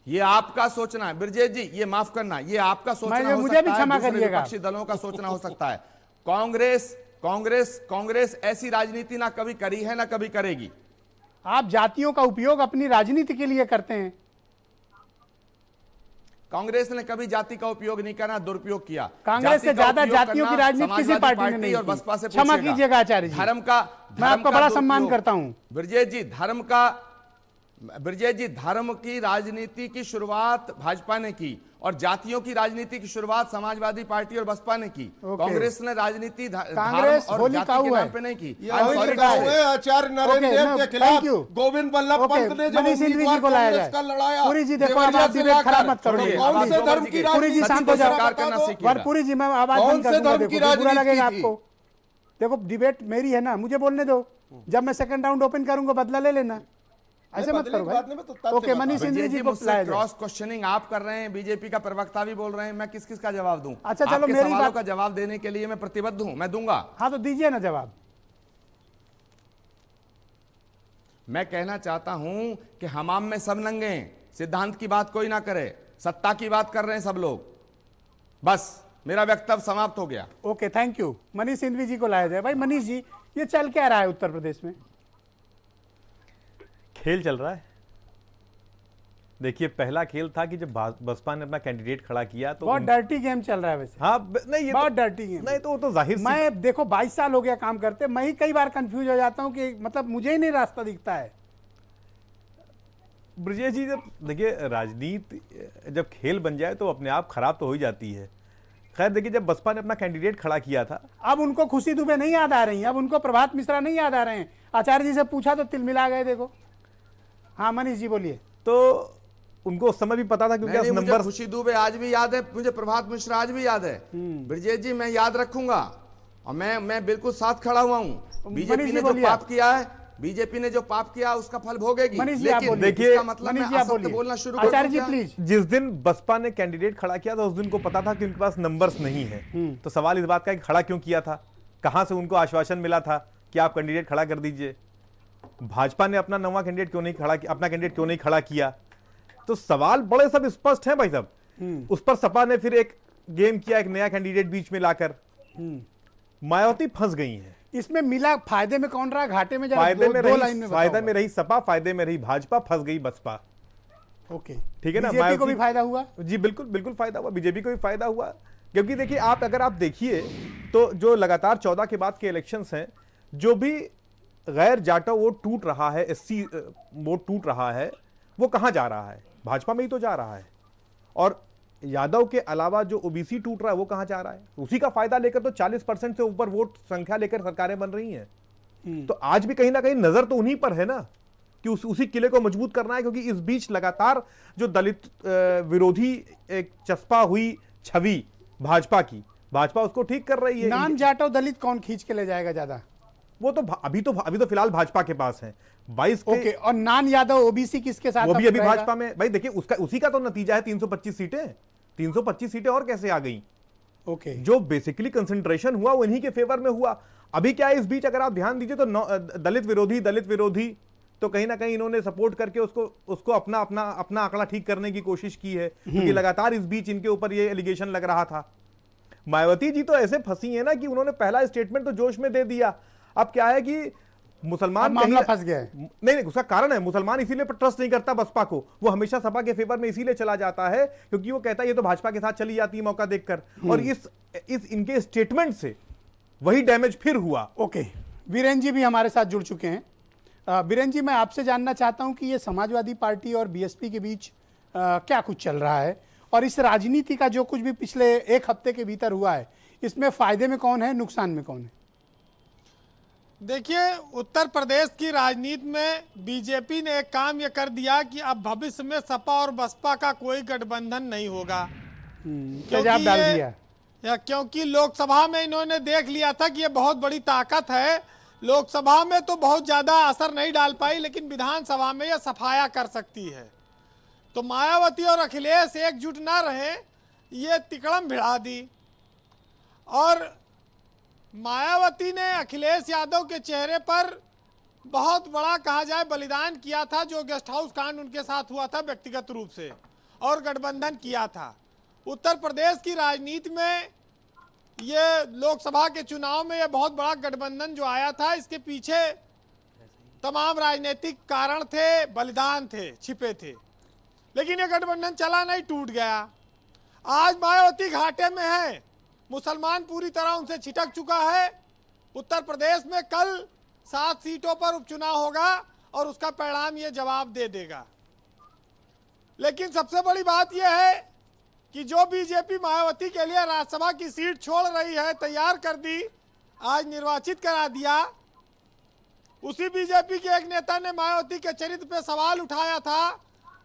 ये आपका सोचना है। ब्रजेश जी ये माफ करना, ये आपका सोचना हो मुझे सकता भी है, क्षमा दूसरे करिएगा। विपक्षी दलों का सोचना हो सकता है। कांग्रेस ऐसी राजनीति ना कभी करी है ना कभी करेगी। आप जातियों का उपयोग अपनी राजनीति के लिए करते हैं। कांग्रेस ने कभी जाति का उपयोग नहीं करना, दुरुपयोग किया। कांग्रेस जाति से का ज्यादा उपयोग जातियों की करना राजनीति किसी समाजवादी पार्टी ने नहीं और की। बसपा से क्षमा पूछिएगा। कीजिएगा आचार्य जी, धर्म का मैं आपका बड़ा सम्मान दुरुपयोग। करता हूं। ब्रजेश जी धर्म की राजनीति की शुरुआत भाजपा ने की और जातियों की राजनीति की शुरुआत समाजवादी पार्टी और बसपा ने की। कांग्रेस ने राजनीति कांग्रेस और होली जाति काऊ के है। नाम पे नहीं की। ये होली काऊ है। आचार्य नरेंद्र देव के खिलाफ गोविंद बल्लभ पंत ने जब मनीष सिंघवी जी को लाया जाए। का लड़ाया, पुरी जी देखो अब आप डिबेट खराब मत करो। कौन से धर्म की पुरी जी शांत हो जाओ। राजनीति? पुरी जी मैं आवाज कौन बंद कर से दूंगा, धर्म की देखो, बुरा राजनीति लगेगा थी? आपको। देखो डिबेट मेरी है ना, मुझे बोलने दो। जब मैं सेकंड राउंड ओपन करूंगा बदला ले लेना, ऐसे मत करो भाई। ओके मनीष सिंघवी जी को लाया जाए। क्रॉस क्वेश्चनिंग आप कर रहे हैं, बीजेपी का प्रवक्ता भी बोल रहे हैं, मैं किस किस का जवाब दूं? अच्छा, चलो आपके मेरी सवालों बात- का जवाब देने के लिए मैं प्रतिबद्ध हूं, मैं दूंगा। हाँ तो दीजिए ना जवाब। मैं कहना चाहता हूं कि हमाम में सब नंगे हैं, सिद्धांत की बात कोई ना करे, सत्ता की बात कर रहे हैं सब लोग। बस मेरा वक्तव्य समाप्त हो गया। Okay thank you. Manish Singhvi ji को लाया जाए। भाई मनीष जी ये चल क्या रहा है उत्तर प्रदेश में? खेल चल रहा है। देखिए पहला खेल था कि जब बसपा ने अपना कैंडिडेट खड़ा किया तो बहुत डर्टी गेम चल रहा है वैसे। हाँ नहीं ये बहुत डर्टी गेम। नहीं तो वो तो जाहिर सी मैं देखो 22 साल हो गया काम करते, मैं ही कई बार कंफ्यूज हो जाता हूँ कि मतलब मुझे ही नहीं रास्ता दिखता है। ब्रजेश जी जब देखिए राजनीति जब खेल बन जाए तो अपने आप खराब तो हो ही जाती है। खैर देखिए जब बसपा ने अपना कैंडिडेट खड़ा किया था, अब उनको खुशी दुबे नहीं याद आ रही हैं, अब उनको प्रभात मिश्रा नहीं याद आ रहे हैं। आचार्य जी से पूछा तो तिलमिला गए। देखो हाँ मनीष जी बोलिए। तो उनको उस समय भी पता था क्योंकि मुझे नंबर खुशी दुबे आज भी याद है, मुझे प्रभात मिश्रा आज भी याद है। ब्रजेश जी मैं याद रखूंगा और मैं बिल्कुल साथ खड़ा हुआ हूं। बीजेपी ने जो पाप किया है, बीजेपी ने जो पाप किया उसका फल भोगेगी। मनीष जी आप लेकिन बोलिए। इसका मतलब मनीष मैं जी आप असत्य बोलिए। बोलना शुरू कर आचार्य दूं जी क्या? प्लीज। जिस दिन बसपा ने कैंडिडेट खड़ा किया था उस दिन को पता था कि उनके पास नंबर्स नहीं है। तो सवाल इस बात का है कि खड़ा क्यों किया था, कहां से उनको आश्वासन मिला था कि आप कैंडिडेट खड़ा कर दीजिए। भाजपा ने अपना नवा कैंडिडेट क्यों नहीं खड़ा किया, अपना कैंडिडेट क्यों नहीं खड़ा किया। तो सवाल बड़े सब स्पष्ट हैं भाई साहब। उस पर सपा ने फिर एक गेम किया, एक नया कैंडिडेट बीच में लाकर। मायावती फंस गई हैं। इसमें मिला फायदे में कौन रहा, घाटे में? जरा फायदे में दो लाइन में फायदा बताओ। में रही सपा, फायदे में रही भाजपा, फंस गई बसपा। ओके ठीक है ना। बीजेपी को भी फायदा हुआ। जी बिल्कुल बिल्कुल फायदा हुआ, बीजेपी को भी फायदा हुआ। क्योंकि देखिए अगर आप देखिए तो जो लगातार 14 के बाद के इलेक्शंस हैं, जो भी गैर जाटव वोट टूट रहा है, एससी वोट टूट रहा है, वो कहां जा रहा है? भाजपा में ही तो जा रहा है। और यादव के अलावा जो ओबीसी टूट रहा है वो कहां जा रहा है? उसी का फायदा लेकर तो 40% से ऊपर वोट संख्या लेकर सरकारें बन रही हैं। तो आज भी कहीं ना कहीं नजर तो उन्हीं पर है ना कि उसी किले को मजबूत करना है। क्योंकि इस बीच लगातार जो दलित विरोधी एक चस्पा हुई छवि भाजपा की, भाजपा उसको ठीक कर रही है। नान जाटव दलित कौन खींच के ले जाएगा ज्यादा? वो तो अभी तो फिलहाल भाजपा के पास है 22 के। ओके और नान यादव ओबीसी किसके साथ? वो भी अभी रहेगा? भाजपा में। भाई देखिए उसी का तो नतीजा है 325 सीटें। 325 सीटें और कैसे आ गई? ओके जो बेसिकली कंसंट्रेशन हुआ वो इन्हीं के फेवर में हुआ। अभी क्या है इस बीच अगर आप ध्यान दीजिए तो दलित विरोधी तो कहीं ना कहीं इन्होंने सपोर्ट करके उसको अपना आंकड़ा ठीक करने की कोशिश की है। क्योंकि लगातार इस बीच इनके ऊपर ये एलिगेशन लग रहा था। मायावती जी तो ऐसे फंसी है ना कि उन्होंने पहला स्टेटमेंट तो जोश में दे दिया। अब क्या है कि मुसलमान मामला फंस गया है। नहीं उसका कारण है मुसलमान इसीलिए ट्रस्ट नहीं करता बसपा को। वो हमेशा सपा के फेवर में इसीलिए चला जाता है क्योंकि वो कहता है ये तो भाजपा के साथ चली जाती है मौका देखकर। और इस इनके स्टेटमेंट से वही डैमेज फिर हुआ। ओके वीरेन जी भी हमारे साथ जुड़ चुके हैं। वीरेन जी मैं आपसे जानना चाहता हूं कि ये समाजवादी पार्टी और बीएसपी के बीच क्या कुछ चल रहा है और इस राजनीति का जो कुछ भी पिछले एक हफ्ते के भीतर हुआ है, इसमें फायदे में कौन है, नुकसान में कौन है? देखिए, उत्तर प्रदेश की राजनीति में बीजेपी ने एक काम ये कर दिया कि अब भविष्य में सपा और बसपा का कोई गठबंधन नहीं होगा। तेजाब डाल दिया। क्योंकि लोकसभा में इन्होंने देख लिया था कि ये बहुत बड़ी ताकत है। लोकसभा में तो बहुत ज़्यादा असर नहीं डाल पाई, लेकिन विधानसभा में ये सफाया कर सकती है। तो मायावती और अखिलेश एकजुट ना रहे, ये तिकड़म भिड़ा दी। और मायावती ने अखिलेश यादव के चेहरे पर बहुत बड़ा कहा जाए बलिदान किया था, जो गेस्ट हाउस कांड उनके साथ हुआ था व्यक्तिगत रूप से, और गठबंधन किया था। उत्तर प्रदेश की राजनीति में ये लोकसभा के चुनाव में ये बहुत बड़ा गठबंधन जो आया था, इसके पीछे तमाम राजनीतिक कारण थे, बलिदान थे, छिपे थे। लेकिन ये गठबंधन चला नहीं, टूट गया। आज मायावती घाटे में है, मुसलमान पूरी तरह उनसे छिटक चुका है। उत्तर प्रदेश में कल 7 सीटों पर उपचुनाव होगा और उसका परिणाम ये जवाब दे देगा। लेकिन सबसे बड़ी बात यह है कि जो बीजेपी मायावती के लिए राज्यसभा की सीट छोड़ रही है, तैयार कर दी, आज निर्वाचित करा दिया, उसी बीजेपी के एक नेता ने मायावती के चरित्र पे सवाल उठाया था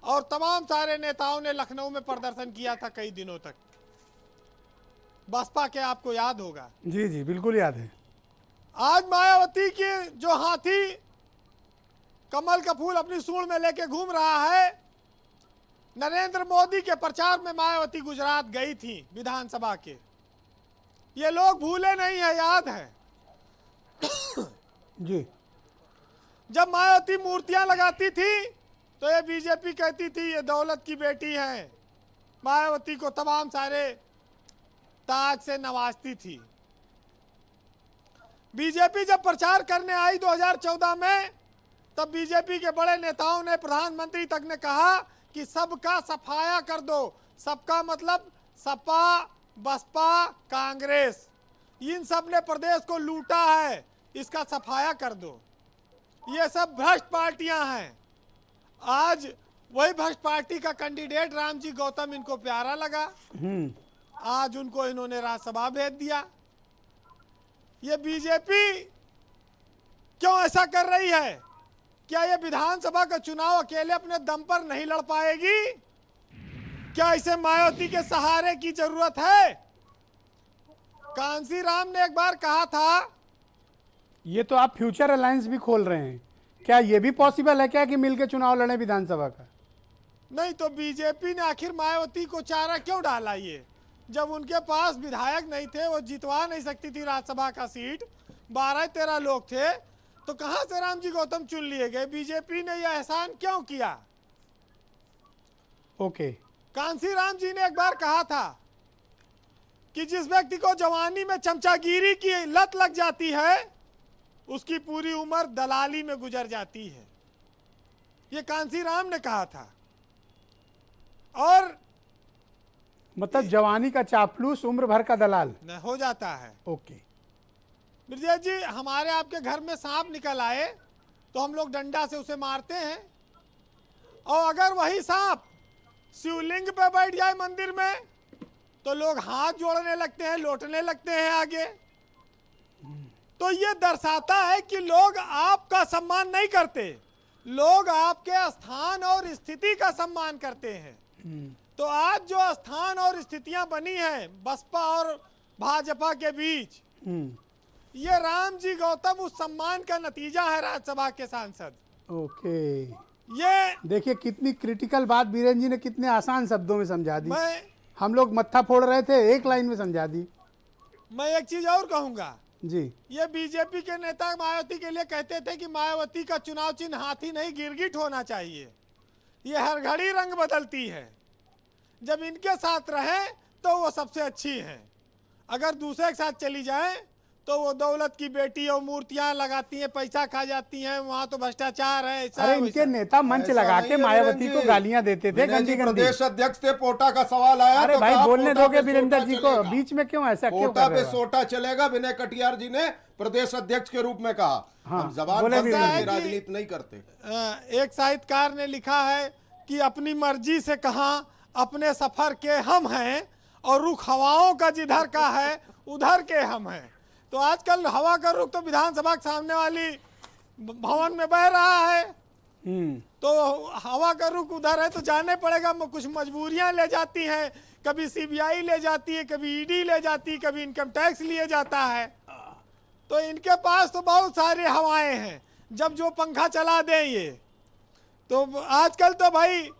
और तमाम सारे नेताओं ने लखनऊ में प्रदर्शन किया था कई दिनों तक। बसपा के आपको याद होगा। जी जी बिल्कुल याद है। आज मायावती के जो हाथी कमल का फूल अपनी सूंड में लेके घूम रहा है, नरेंद्र मोदी के प्रचार में मायावती गुजरात गई थी विधानसभा के। ये लोग भूले नहीं है, याद है। जी, जब मायावती मूर्तियां लगाती थी तो ये बीजेपी कहती थी ये दौलत की बेटी है। मायावती को तमाम सारे ताज से नवाजती थी। बीजेपी जब प्रचार करने आई 2014 में, तब बीजेपी के बड़े नेताओं ने, प्रधानमंत्री तक ने कहा कि सबका सफाया कर दो। सबका मतलब सपा, बसपा, कांग्रेस, इन सब ने प्रदेश को लूटा है, इसका सफाया कर दो। ये सब भ्रष्ट पार्टियां हैं। आज वही भ्रष्ट पार्टी का कैंडिडेट रामजी गौतम इनको प्यारा लगा, आज उनको इन्होंने राज्यसभा भेज दिया। ये बीजेपी क्यों ऐसा कर रही है? क्या ये विधानसभा का चुनाव अकेले अपने दम पर नहीं लड़ पाएगी? क्या इसे मायावती के सहारे की जरूरत है? कांसी राम ने एक बार कहा था, ये तो आप फ्यूचर अलायंस भी खोल रहे हैं, क्या ये भी पॉसिबल है क्या कि मिलकर चुनाव लड़े विधानसभा का? नहीं तो बीजेपी ने आखिर मायावती को चारा क्यों डाला? ये जब उनके पास विधायक नहीं थे, वो जितवा नहीं सकती थी राज्यसभा का सीट, 12-13 लोग थे, तो कहां से रामजी गौतम चुन लिए गए? बीजेपी ने यह एहसान क्यों किया? ओके। कांसी राम जी ने एक बार कहा था कि जिस व्यक्ति को जवानी में चमचागिरी की लत लग जाती है, उसकी पूरी उम्र दलाली में गुजर जाती है। ये कांसी राम ने कहा था। और मतलब जवानी का चापलूस, उम्र भर का दलाल हो जाता है। ओके। ब्रजेश जी, हमारे आपके घर में सांप निकल आए तो हम लोग डंडा से उसे मारते हैं, और अगर वही सांप शिवलिंग पे बैठ जाए मंदिर में तो लोग हाथ जोड़ने लगते हैं, लौटने लगते हैं आगे। तो ये दर्शाता है कि लोग आपका सम्मान नहीं करते, लोग आपके स्थान और स्थिति का सम्मान करते हैं। तो आज जो स्थान और स्थितियां बनी है बसपा और भाजपा के बीच, ये रामजी गौतम उस सम्मान का नतीजा है, राज्यसभा के सांसद। ओके। ये देखिए कितनी क्रिटिकल बात बीरेन जी ने कितने आसान शब्दों में समझा दी। हम लोग मत्था फोड़ रहे थे, एक लाइन में समझा दी। मैं एक चीज और कहूंगा जी। ये बीजेपी के नेता मायावती के लिए कहते थे कि मायावती का चुनाव चिन्ह हाथी नहीं गिरगिट होना चाहिए। ये हर घड़ी रंग बदलती है, जब इनके साथ रहे तो वो सबसे अच्छी है, अगर दूसरे के साथ चली जाए तो वो दौलत की बेटी और मूर्तियां लगाती हैं, पैसा खा जाती हैं, वहां तो भ्रष्टाचार है। अरे इनके नेता मंच लगा के मायावती को गालियां देते थे, गंदी गंदी। प्रदेश अध्यक्ष थे, पोटा का सवाल आया। अरे भाई बोलने दोगे वीरेंद्र जी को? बीच में क्यों ऐसा क्यों पोटा पे सोटा चलेगा? विनय कटियार जी ने प्रदेश अध्यक्ष के रूप में कहा। हम जबान बंद करके राजनीति नहीं करते। एक साहित्यकार ने लिखा है कि अपनी मर्जी से कहा अपने सफर के हम हैं, और रुख हवाओं का जिधर का है उधर के हम हैं। तो आजकल हवा का रुख तो विधानसभा के सामने वाली भवन में बह रहा है। तो हवा का रुख उधर है तो जाने पड़ेगा। कुछ मजबूरियां ले जाती हैं, कभी सीबीआई ले जाती है, कभी ईडी ले जाती है, कभी इनकम टैक्स लिए जाता है। तो इनके पास तो बहुत सारी हवाएं हैं, जब जो पंखा चला दें ये। तो आजकल तो भाई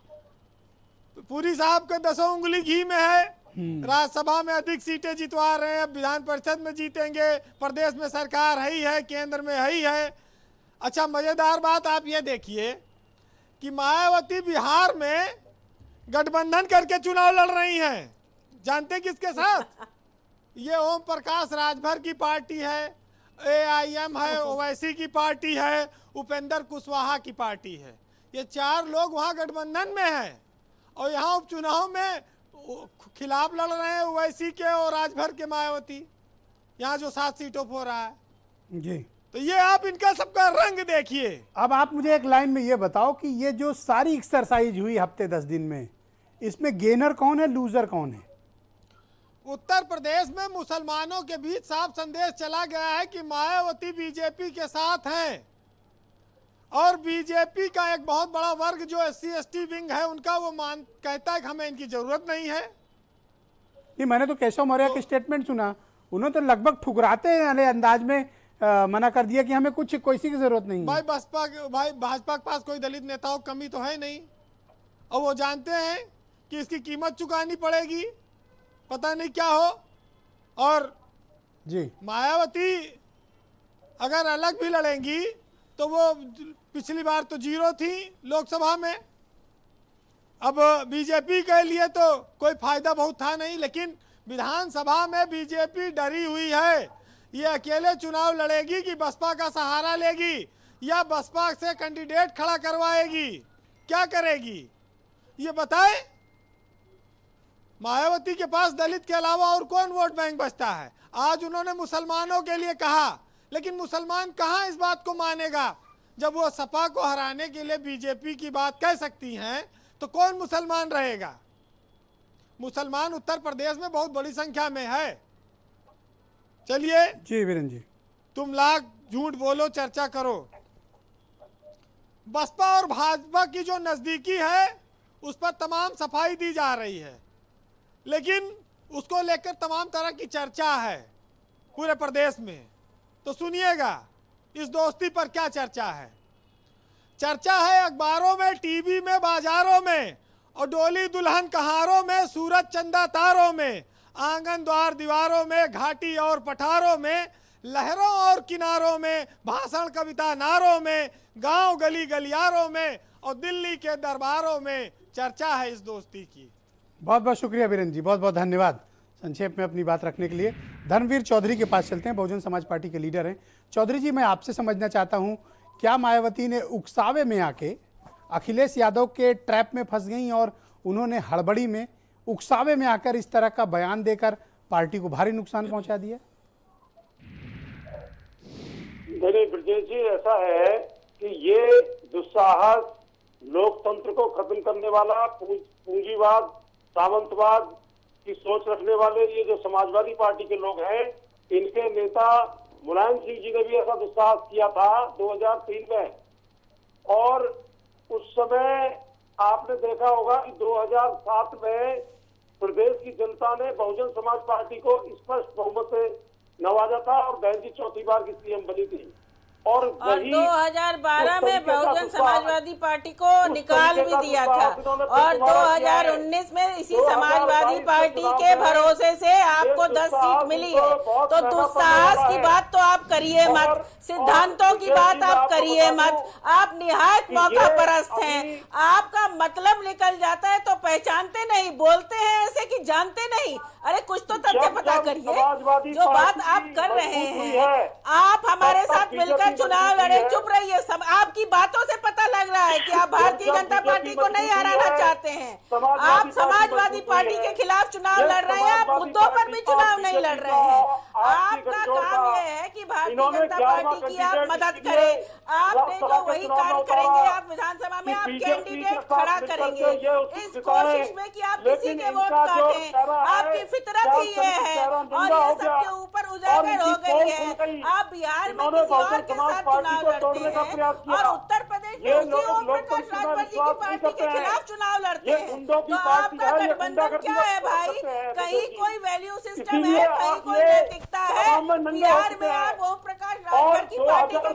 पूरी साहब के 10 उंगली घी में है। राज्यसभा में अधिक सीटें जितवा रहे हैं, अब विधान परिषद में जीतेंगे, प्रदेश में सरकार है ही है, केंद्र में है ही है। अच्छा, मजेदार बात आप ये देखिए कि मायावती बिहार में गठबंधन करके चुनाव लड़ रही हैं। जानते किसके साथ? ये ओम प्रकाश राजभर की पार्टी है, AIM है, ओवैसी की पार्टी है, उपेंद्र कुशवाहा की पार्टी है। ये 4 लोग वहाँ गठबंधन में हैं और यहाँ उपचुनाव में खिलाफ लड़ रहे हैं ओवैसी के और राजभर के मायावती, यहाँ जो 7 सीटों पर हो रहा है जी। तो ये आप इनका सबका रंग देखिए। अब आप मुझे एक लाइन में ये बताओ कि ये जो सारी एक्सरसाइज हुई हफ्ते 10 दिन में, इसमें गेनर कौन है, लूजर कौन है? उत्तर प्रदेश में मुसलमानों के बीच साफ संदेश चला गया है कि मायावती बीजेपी के साथ हैं और बीजेपी का एक बहुत बड़ा वर्ग जो SC/ST विंग है उनका वो कहता है कि हमें इनकी जरूरत नहीं है। नहीं, मैंने तो केशव मौर्य के स्टेटमेंट सुना, उन्होंने तो लगभग ठुकराते वाले अंदाज में मना कर दिया कि हमें कुछ कोई सी की जरूरत नहीं है। भाई भाजपा के पास कोई दलित नेताओं की कमी तो है नहीं और वो जानते हैं कि इसकी कीमत चुकानी पड़ेगी, पता नहीं क्या हो। और जी, मायावती अगर अलग भी लड़ेंगी तो वो पिछली बार तो 0 थी लोकसभा में, अब बीजेपी के लिए तो कोई फायदा बहुत था नहीं, लेकिन विधानसभा में बीजेपी डरी हुई है। ये अकेले चुनाव लड़ेगी कि बसपा का सहारा लेगी या बसपा से कैंडिडेट खड़ा करवाएगी, क्या करेगी ये बताए। मायावती के पास दलित के अलावा और कौन वोट बैंक बचता है? आज उन्होंने मुसलमानों के लिए कहा, लेकिन मुसलमान कहाँ इस बात को मानेगा? जब वो सपा को हराने के लिए बीजेपी की बात कह सकती हैं तो कौन मुसलमान रहेगा? मुसलमान उत्तर प्रदेश में बहुत बड़ी संख्या में है। चलिए जी वीरेंद्र जी, तुम लाख झूठ बोलो, चर्चा करो। बसपा और भाजपा की जो नजदीकी है उस पर तमाम सफाई दी जा रही है, लेकिन उसको लेकर तमाम तरह की चर्चा है पूरे प्रदेश में। तो सुनिएगा इस दोस्ती पर क्या चर्चा है। चर्चा है अखबारों में, टीवी में, बाजारों में और डोली दुल्हन कहारों में, सूरज चंदा तारों में, आंगन द्वार दीवारों में, घाटी और पठारों में, लहरों और किनारों में, भाषण कविता नारों में, गांव गली गलियारों में और दिल्ली के दरबारों में चर्चा है इस दोस्ती की। बहुत बहुत शुक्रिया वीरेंद्र जी, बहुत बहुत धन्यवाद संक्षेप में अपनी बात रखने के लिए। धर्मवीर चौधरी के पास चलते हैं, बहुजन समाज पार्टी के लीडर हैं। चौधरी जी, मैं आपसे समझना चाहता हूं, क्या मायावती ने उकसावे में आके अखिलेश यादव के ट्रैप में फंस गई और उन्होंने हड़बड़ी में उकसावे में आकर इस तरह का बयान देकर पार्टी को भारी नुकसान पहुंचा दिया? नहीं ब्रजेश जी, ऐसा है कि ये दुस्साहस लोकतंत्र को खत्म करने वाला, पूंजीवाद, सामंतवाद की सोच रखने वाले ये जो समाजवादी पार्टी के लोग हैं, इनके नेता मुलायम सिंह जी ने भी ऐसा दुस्साहस किया था 2003 में। और उस समय आपने देखा होगा कि 2007 में प्रदेश की जनता ने बहुजन समाज पार्टी को स्पष्ट बहुमत से नवाजा था और बहन जी चौथी बार की CM बनी थी। और 2012 में बहुजन समाजवादी पार्टी को निकाल भी दिया था और 2019 में इसी समाजवादी पार्टी के भरोसे से आपको 10 सीट मिली है। तो दुस्साहस की बात तो आप करिए मत, सिद्धांतों की बात आप करिए मत। आप निहायत मौका परस्त हैं, आपका मतलब निकल जाता है तो पहचानते नहीं, बोलते हैं ऐसे कि जानते नहीं। अरे कुछ तो तथ्य पता करिए। जो बात आप कर रहे हैं, आप हमारे साथ मिलकर चुनाव लड़े, चुप रहिए। सब आपकी बातों से पता लग रहा है कि आप भारतीय जनता पार्टी को नहीं हराना चाहते हैं। आप समाजवादी पार्टी के खिलाफ चुनाव लड़ रहे हैं, आप मुद्दों पर भी चुनाव नहीं लड़ रहे हैं। आपका काम यह है कि भारतीय जनता पार्टी की आप मदद करें। आपने जो वही कार्य करेंगे, आप विधानसभा में आप कैंडिडेट खड़ा करेंगे इस कोशिश में कि आप किसी के वोट काटें। आपकी फितरत ही ये है और ये सबके ऊपर उजागर हो गई है। आप बिहार में किसी और के साथ चुनाव लड़ते हैं और उत्तर प्रदेश में उसी ओम प्रकाश राजभर जी की पार्टी के खिलाफ चुनाव लड़ते हैं। तो आपका गठबंधन क्या है भाई? कहीं कोई वैल्यू सिस्टम है, कहीं कोई नैतिकता है? बिहार में आप ओम प्रकाश राजभर की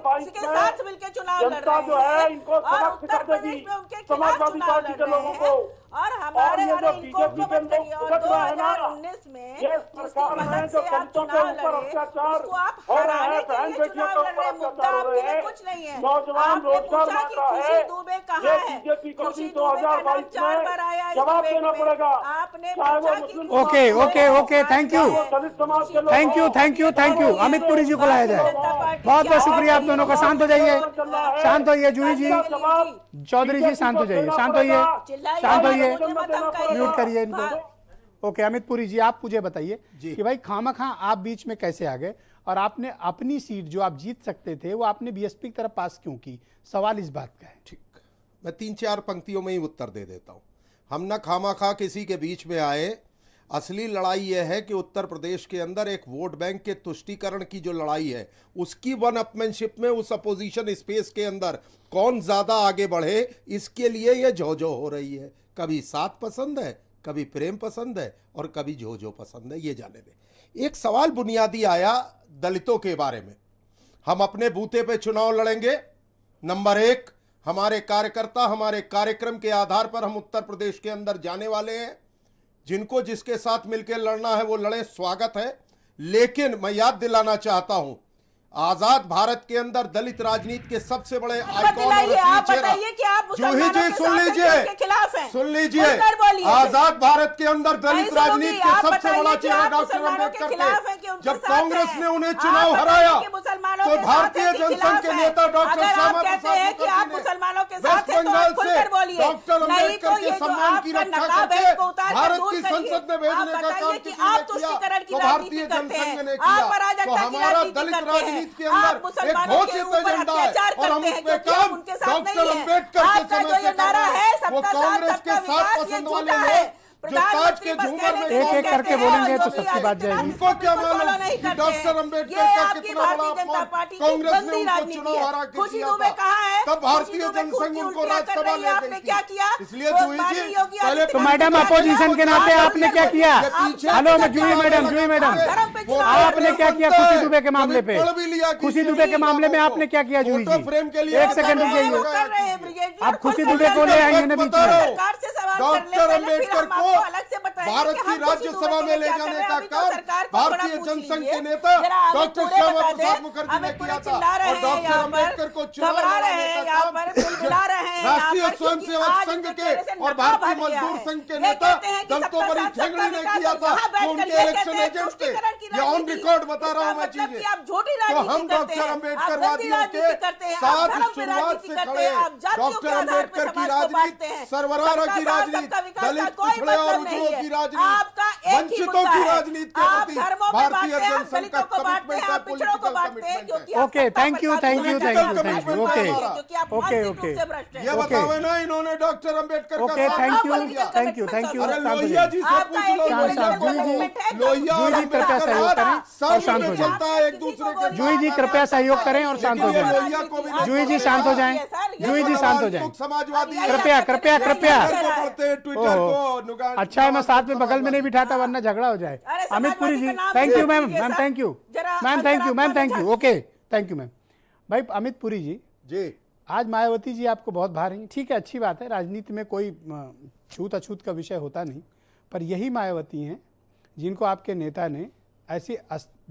पार्टी के साथ मिलकर चुनाव लड़ रहे हैं और उत्तर प्रदेश में उनके खिलाफ चुनाव लड़ रहे हैं। और हमारे इनको मत करिए। और 2019 में जिसकी मदद से आप चुनाव लड़े उसको आप हराने के लिए चुनाव लड़ रहे। मुद्दा आपके लिए कुछ नहीं है। आपने पूछा कि खुशी दुबे कहाँ है? खुशी दुबे का नाम 4 बार आया इस डिबेट में। आपने पूछा कि okay okay okay, thank you Amit Puri ji को लाया जाए। बहुत बहुत शुक्रिया आप दोनों का। शांत हो जाइए, शांत होइए। जूही जी, चौधरी जी शांत हो जाइए, शांत होइए, म्यूट करिए इनको। ओके अमित पुरी जी, आप मुझे बताइए कि भाई खामखा आप बीच में कैसे आ गए और आपने अपनी सीट जो आप जीत सकते थे वो आपने बीएसपी की तरफ पास क्यों की? सवाल इस बात का है। ठीक, मैं 3-4 पंक्तियों में ही उत्तर दे देता हूं। हम ना खामखा किसी के बीच में आए। असली लड़ाई यह है कि उत्तर प्रदेश के अंदर एक वोट बैंक के तुष्टीकरण की जो लड़ाई है उसकी वन अपमैनशिप में उस अपोजिशन स्पेस के अंदर कौन ज्यादा आगे बढ़े, इसके लिए यह झोझो हो रही है। कभी साथ पसंद है, कभी प्रेम पसंद है और कभी झोझो पसंद है, ये जाने दें। एक सवाल बुनियादी आया दलितों के बारे में। हम अपने बूथे पे चुनाव लड़ेंगे। नंबर 1, हमारे कार्यकर्ता हमारे कार्यक्रम के आधार पर हम उत्तर प्रदेश के अंदर जाने वाले हैं। जिनको जिसके साथ मिलकर लड़ना है वो लड़े, स्वागत है। लेकिन मैं याद दिलाना चाहता हूं, आजाद भारत के अंदर दलित राजनीति के सबसे बड़े आइकॉन और असली चेहरा जूही जी, सुन लीजिए, आजाद भारत के अंदर दलित राजनीति के सबसे बड़ा चेहरा डॉक्टर अम्बेडकर थे। जब कांग्रेस ने उन्हें चुनाव हराया तो भारतीय जनसंघ के नेता डॉक्टर श्यामा प्रसाद मुखर्जी ने वेस्ट बंगाल से डॉक्टर अम्बेडकर के सम्मान की रक्षा करके भारत की संसद में भेजने का काम किसी ने किया तो भारतीय जनसंघ ने किया। तो हमारा दलित राजनीति के अंदर एक घोषित एजेंडा है और हम उस पे काम डॉक्टर अम्बेडकर के समय से कर रहे हैं। वो कांग्रेस के साथ पसंद वाले लोग जो ताज के झूमर में एक करके बोलेंगे तो सबकी बात जाएगी। उनको क्या मालूम कि डॉक्टर अम्बेडकर का कितना बड़ा अपमान कांग्रेस ने उनको चुनाव हरा के दिया था। तब भारतीय जनसंघ उनको राज्यसभा ले गई थी। इसलिए जूही जी पहले तो मैडम अपोजिशन के नाते आपने क्या किया? हेलो जूही मैडम, आपने क्या किया खुशी दुबे के मामले पे? खुशी दुबे के मामले में आपने क्या किया जूही जी? फ्रेम के लिए 1 सेकंड रुकिए। आप खुशी दुबे को ले आएंगे ना बीच में। डॉक्टर अम्बेडकर को भारत की राज्यसभा में ले जाने का काम भारतीय जनसंघ के नेता डॉक्टर श्यामा प्रसाद मुखर्जी ने किया था और डॉक्टर अम्बेडकर को चुनाव लड़ाने का काम राष्ट्रीय स्वयंसेवक संघ के और भारतीय मजदूर संघ के नेता दलितों पर ठेंगड़ी ने किया था। वो उनके इलेक्शन एजेंट थे। ये ऑन रिकॉर्ड बता रहा हूँ मैं चीजें। तो हम डॉक्टर अम्बेडकर वादियों के साथ शुरुआत से खड़े हैं। डॉक्टर अम्बेडकर की राजनीति, सरवराह की राजनीति, दलित पिछड़े और उज्जवलों की राजनीति, वंचितों की राजनीति के प्रति भारतीय जनसंघ का कमिटमेंट है, पॉलिटिकल कमिटमेंट है। Okay, thank you. ओके ये बताओ ना इन्होंने doctor Ambedkar okay, thank you. अरे लोहिया जी से पूछ लो। लोहिया और अम्बेडकर शांत हो चलता है एक दूसरे के। जूही जी कृपया सहयोग करें और शांत हो जाए। जूही जी शांत हो जाएं। जूही जी शांत हो जाएं। समाजवादी कृपया। ट्विटर को अच्छा है मैं साथ में बगल में नहीं बिठाता वरना झगड़ा हो जाए। Amit Puri ji, thank you ma'am, thank you. Okay, thank you ma'am. भाई अमित पुरी जी, आज मायावती जी आपको बहुत भा रही हैं। ठीक है, अच्छी बात है, राजनीति में कोई छूत अछूत का विषय होता नहीं, पर यही मायावती हैं जिनको आपके नेता ने ऐसी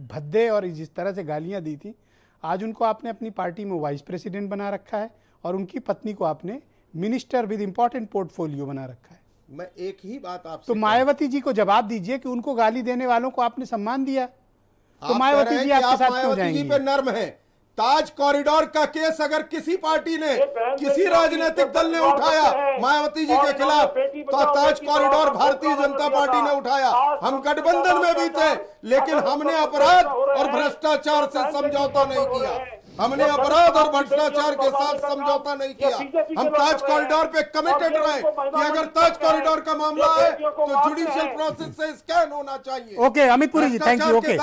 भद्दे और जिस तरह से गालियां दी थी, आज उनको आपने अपनी पार्टी में वाइस प्रेसिडेंट बना रखा है और उनकी पत्नी को आपने मिनिस्टर विद इंपॉर्टेंट पोर्टफोलियो बना रखा है। मैं एक ही बात आपसे तो मायावती जी को जवाब दीजिए कि उनको गाली देने वालों को आपने सम्मान दिया, तो मायावती जी आपके साथ क्यों जाएंगी? पे नर्म है। ताज कॉरिडोर का केस अगर किसी पार्टी ने, किसी राजनीतिक दल ने उठाया मायावती जी के खिलाफ, तो ताज कॉरिडोर भारतीय जनता पार्टी ने उठाया। हम गठबंधन में भी थे, लेकिन हमने अपराध और भ्रष्टाचार से समझौता नहीं किया। हमने अपराध और भ्रष्टाचार के साथ समझौता नहीं किया। हम ताज कॉरिडोर पे कमिटेड रहे कि अगर ताज कॉरिडोर का मामला है तो जुडिशियल प्रोसेस से स्कैन होना चाहिए। Okay Amit Puri ji, thank you. Okay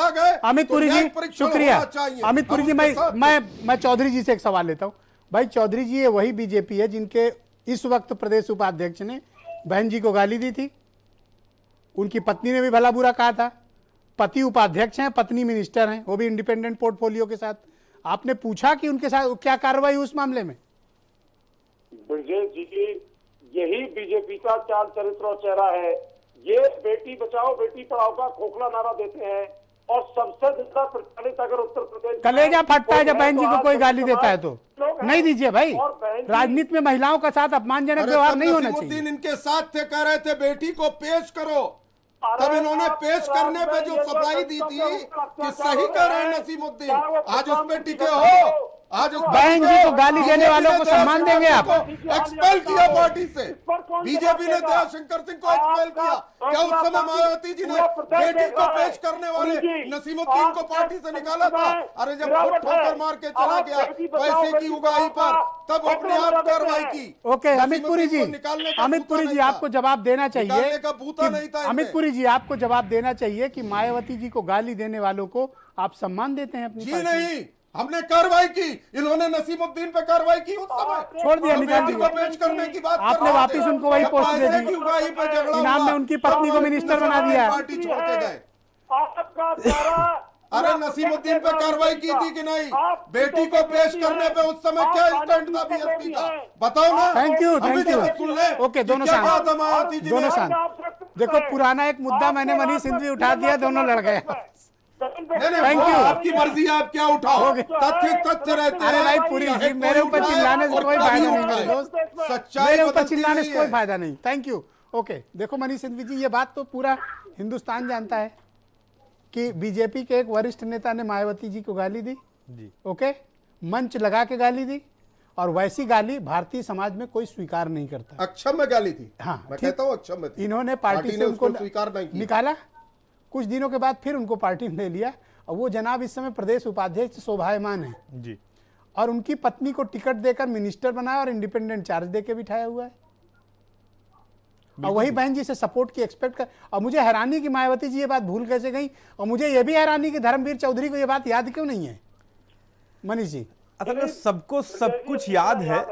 Amit Puri ji, शुक्रिया। अमित पुरी जी, मैं चौधरी जी से एक सवाल लेता हूं। भाई चौधरी जी, ये वही बीजेपी है जिनके इस वक्त प्रदेश उपाध्यक्ष ने बहन जी को गाली दी थी, उनकी पत्नी ने भी भला बुरा कहा था, पति उपाध्यक्ष हैं, पत्नी मिनिस्टर हैं, वो भी इंडिपेंडेंट पोर्टफोलियो के साथ। आपने पूछा कि उनके साथ क्या कार्रवाई उस मामले में? ब्रजेश जी, यही बीजेपी का चाल चरित्र और चेहरा है। ये बेटी बचाओ बेटी पढ़ाओ का खोखला नारा देते हैं और सबसे ज्यादा प्रचलित अगर उत्तर प्रदेश कलेजा फटता है जब बहन जी को कोई गाली देता है तो नहीं दीजिए भाई। राजनीति में महिलाओं का साथ अपमानजनक व्यवहार नहीं होना चाहिए। इनके साथ थे, कह रहे थे बेटी को पेश करो, तब इन्होंने पेश करने पे जो सफाई दी थी कि सही कह रहे हैं नसीमुद्दीन, आज उस पे टिके हो। आज उस बहन जी को गाली देने वालों को सम्मान देंगे आप? एक्सपेल किया पार्टी से, बीजेपी ने दयाशंकर सिंह को एक्सपेल किया। क्या उस समय मायावती जी ने बेटी को पेश करने वाले नसीमुद्दीन को पार्टी से निकाला था? अरे जब खुद ठोकर मार के चला गया पैसे की उगाही पर, तब अपने आप कार्रवाई की। ओके अमित पुरी जी, अमित पुरी जी आपको जवाब देना चाहिए। अमित पुरी जी आपको जवाब देना चाहिए कि मायावती जी को गाली देने वालों को आप सम्मान देते हैं अपनी? जी नहीं, हमने कार्रवाई की, इन्होंने नसीमुद्दीन पे कार्रवाई की। उस समय छोड़ दिया, बेटी को पेश करने की बात आपने वापिस उनको वही पोस्ट दे दी, इनाम में उनकी पत्नी को मिनिस्टर बना दिया। पार्टी छोड़ के गए। अरे नसीमुद्दीन पे कार्रवाई की थी कि नहीं? बेटी को पेश करने पे उस समय क्या स्टैंड था बीएसपी का, बताओ ना। Thank you, thank you. Okay दोनों शांत, दोनों शांत। देखो पुराना एक मुद्दा मैंने मनीष सिंघवी उठा दिया, दोनों लड़ गए। Thank you. आपकी मर्जी, आप क्या उठाओ, तथ्य रहते हैं। भाई पुरी जी, मेरे ऊपर चिल्लाने से कोई फायदा नहीं मेरे दोस्त, मेरे ऊपर चिल्लाने से कोई फायदा नहीं। Thank you. ओके देखो मनीष सिंघवी जी, ये बात तो पूरा हिंदुस्तान जानता है कि बीजेपी के एक वरिष्ठ नेता ने मायावती जी को गाली दी जी। ओके, मंच लगा के गाली दी, और वैसी गाली भारतीय समाज में कोई स्वीकार नहीं करता। अक्षम्य गाली थी। हाँ, मैं कहता हूं अक्षम्य थी। इन्होंने पार्टी से उनको स्वीकार नहीं निकाला, कुछ दिनों के बाद फिर उनको पार्टी में ले लिया, और वो जनाब इस समय प्रदेश उपाध्यक्ष शोभायमान है जी, और उनकी पत्नी को टिकट देकर मिनिस्टर बनाया और इंडिपेंडेंट चार्ज देके बिठाया हुआ है, और वही बहन जी से सपोर्ट की एक्सपेक्ट कर। और मुझे हैरानी कि मायावती जी ये बात भूल कैसे गई, और मुझे ये भी हैरानी कि धर्मवीर चौधरी को ये बात याद क्यों नहीं है। मनीष जी, असल में सबको सब कुछ याद है।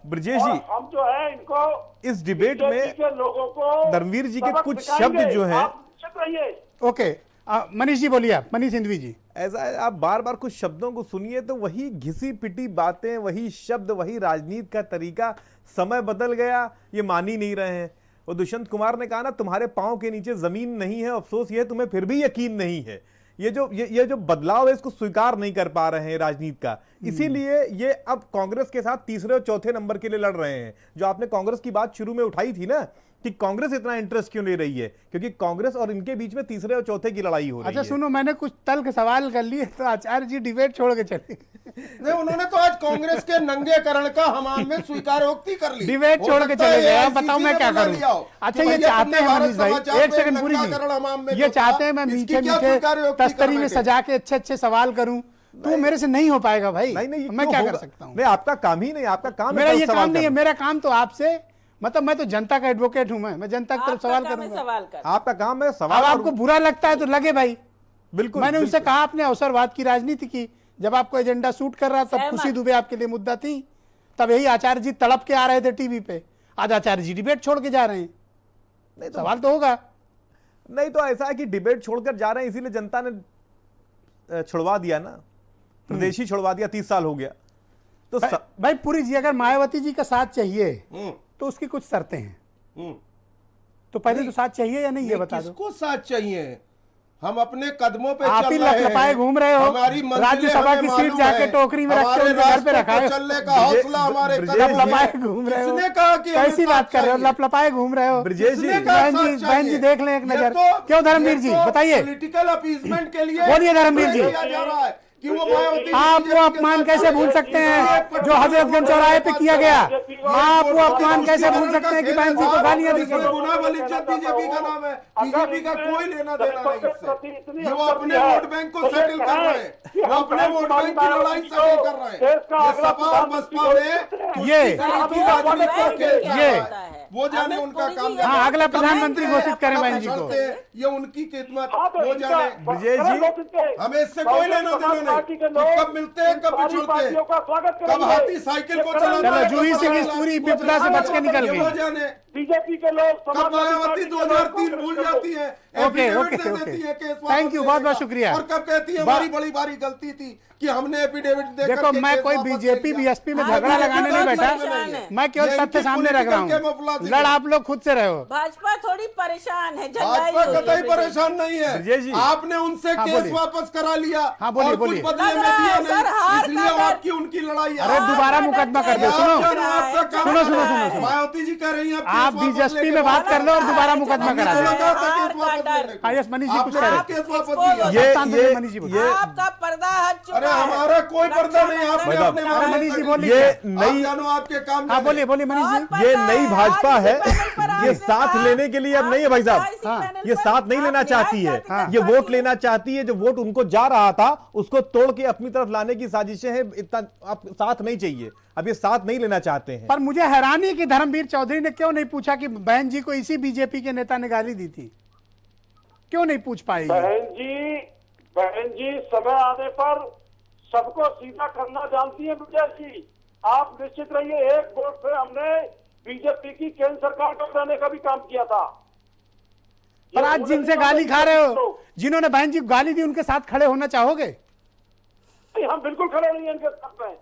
ब्रजेश जी, हम जो है इनको इस डिबेट में लोगों को धर्मवीर जी के कुछ शब्द जो हैं, ओके मनीष जी बोलिए आप, मनीष सिंघवी जी। ऐसा है, आप बार बार कुछ शब्दों को सुनिए तो वही घिसी पिटी बातें, वही शब्द, वही राजनीति का तरीका। समय बदल गया, ये मान ही नहीं रहे हैं। वो दुष्यंत कुमार ने कहा ना, तुम्हारे पांव के नीचे जमीन नहीं है, अफसोस ये तुम्हें फिर भी यकीन नहीं है। ये जो बदलाव है, इसको स्वीकार नहीं कर पा रहे हैं राजनीति का, इसीलिए ये अब कांग्रेस के साथ तीसरे और चौथे नंबर के लिए लड़ रहे हैं। जो आपने कांग्रेस की बात शुरू में उठाई थी ना कि कांग्रेस इतना इंटरेस्ट क्यों ले रही है, क्योंकि कांग्रेस और इनके बीच में तीसरे और चौथे की लड़ाई हो रही है। अच्छा सुनो, मैंने कुछ तल्ख सवाल कर लिए तो आचार्य जी डिबेट छोड़ के चले। नहीं, उन्होंने तो आज कांग्रेस के नंगेकरण का हमाम में स्वीकारोक्ति कर ली, डिबेट छोड़ के चले गए। बताओ मैं क्या करूं। अच्छा ये चाहते हैं मनीष भाई, एक सेकंड पूरी जी, ये चाहते हैं मैं मीठे मीठे तस्तरी में सजा के अच्छे अच्छे सवाल करूं, तो मेरे से नहीं हो पाएगा भाई। नहीं, मैं क्या कर सकता हूँ? नहीं, आपका काम ही नहीं, आपका काम मेरा ये काम नहीं है। मेरा काम तो आपसे, मतलब मैं तो जनता का एडवोकेट हूं, मैं जनता की तरफ सवाल करूंगा। आपका काम है सवाल। अब आपको बुरा लगता है तो लगे भाई, बिल्कुल। मैंने उनसे कहा आपने अवसरवाद की राजनीति की, जब आपको एजेंडा सूट कर रहा तब खुशी दुबे आपके लिए मुद्दा थी, तब यही आचार्य जी तड़प के आ रहे थे टीवी पे, आज आचार्य जी डिबेट छोड़ के जा रहे हैं। नहीं तो सवाल तो होगा। नहीं तो ऐसा है कि डिबेट छोड़कर जा रहे हैं, इसीलिए जनता ने छुड़वा दिया ना, प्रदेश ही छुड़वा दिया, 30 साल हो गया। तो भाई पुरी जी, अगर मायावती जी का साथ चाहिए तो उसकी कुछ शर्तें हैं, तो पहले तो साथ चाहिए या नहीं ये बता दो। किसको साथ चाहिए? हम अपने कदमों पे आप ही लपलपाए घूम रहे हो, राज्यसभा की सीट जाके टोकरी में रख के उनके घर पे रखा है, चलने का हौसला हमारे लपलपाए घूम रहे हो। कैसी बात कर रहे हो, लपलपाए घूम रहे हो? बहन जी देख लें एक नजर। क्यों धर्मवीर जी बताइए, पॉलिटिकल अपीसमेंट के लिए बोलिए धर्मवीर जी। कि वो मायावती आप वो अपमान कैसे भूल सकते हैं जो हजरतगंज चौराहे पे किया गया? आप वो अपमान कैसे भूल सकते हैं कि बहन जी को गालियां दी गई? गुना वाली इज्जत बीजेपी का नाम है, बीजेपी का कोई लेना देना नहीं इससे। ये वो अपने वोट बैंक को सेटल कर रहे हैं, वो अपने वोट बैंक की लड़ाई सेटल कर रहे हैं। ये सपा और बसपा में ये वो जाने उनका काम। हाँ, अगला प्रधानमंत्री घोषित करें बहन जी को। ये उनकी किस्मत, वो जाने। ब्रजेश जी, हमें इससे कोई लेना देना नहीं, कब मिलते हैं कब बिछुड़ते हैं, कब हाथी साइकिल को चलाता चलो है, जूही सिंह इस पूरी विपदा से बच के निकल वो गई। जाने। बीजेपी के लोग कब मायावती 2003 भूल जाती है, ओके, एफिडेविट ओके, दे ओके। देती है केस वापस थैंक यू, लेने बहुत का। बहुत शुक्रिया। और कब कहती है हमारी बड़ी भारी गलती थी कि हमने एफिडेविट देकर देखो, के मैं केस कोई वापस ले बीजेपी लिया। बीएसपी में हाँ, झगड़ा लगाने नहीं बैठा, परेशान है। मैं केवल ये तथ्य इनकी सामने रख रहा political camouflage हूँ। है। लड़ आप लोग खुद से रहे हो। भाजपा थोड़ी परेशान है, भाजपा कतई परेशान नहीं ब्रजेश जी। है, आपने उनसे हाँ, केस बोलिए। वापस करा लिया हाँ, बोलिए, और कुछ बोलिए। बदले लग में रहा दिया है, सर, हार नहीं, इसलिए का आपकी उनकी लड़ाई है। अरे दोबारा मुकदमा कर दो। सुनो सुनो। मायावती जी कह रही हैं आप बीजेपी में बात कर लो और दोबारा मुकदमा करा दो। हाँ, यस, मनीष जी कुछ कह रहे हैं। केस वापस लिया। ये मनीष जी बोलिए। आपका पर्दा हट चुका अरे है। हमारा कोई पर्दा नहीं, आपने भाई अपने साहब, मामले मनीष जी से- बोलिए। ये आप नई जानो आपके काम हाँ, जाने। बोलिए बोलिए मनीष जी। ये नई भाजपा है, ये साथ लेने के लिए अब नहीं है भाई साहब। हाँ, ये साथ नहीं लेना चाहती है, हाँ। ये वोट लेना चाहती है। जो वोट उनको जा रहा था उसको तोड़ के अपनी तरफ लाने की साजिशें हैं। इतना आप साथ नहीं चाहिए, अब ये साथ नहीं लेना चाहते हैं। पर मुझे हैरानी है कि धर्मवीर चौधरी ने क्यों नहीं पूछा कि बहन जी को इसी बीजेपी के नेता ने गाली दी थी? क्यों नहीं पूछ पाई? बहन जी समय आने पर सबको सीधा करना जानती है ब्रजेश जी। आप निश्चित रहिए, एक वोट से हमने बीजेपी की केंद्र सरकार को बनाने का भी काम किया था। पर आज जिनसे गाली खा रहे हो, जिन्होंने बहन जी को गाली दी, उनके साथ खड़े होना चाहोगे? हम बिल्कुल खड़े नहीं हैं इनके साथ में।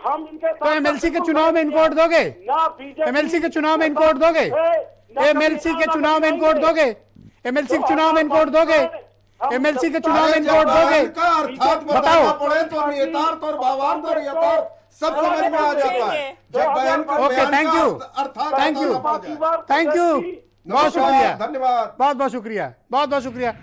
हम इनके साथ तो एमएलसी के चुनाव में इनको वोट दोगे? ना बीजेपी एमएलसी के चुनाव में इनको वोट दोगे? एमएलसी के चुनाव में इनको वोट दोगे? एमएलसी के चुनाव में इनको वोट दोगे? एमएलसी के चुनाव में इनको वोट दोगे? अर्थात बताओ। बताना पड़े तो नियतार्थ और भावार्थ और यथार्थ सब समझ में आ जाता है। जब बहन का ओके, बयान थैंक का यू। अर्थात थैंक यू। बताना पड़ जाए। थैंक यू, बहुत शुक्रिया, धन्यवाद। बहुत बहुत शुक्रिया, बहुत बहुत शुक्रिया,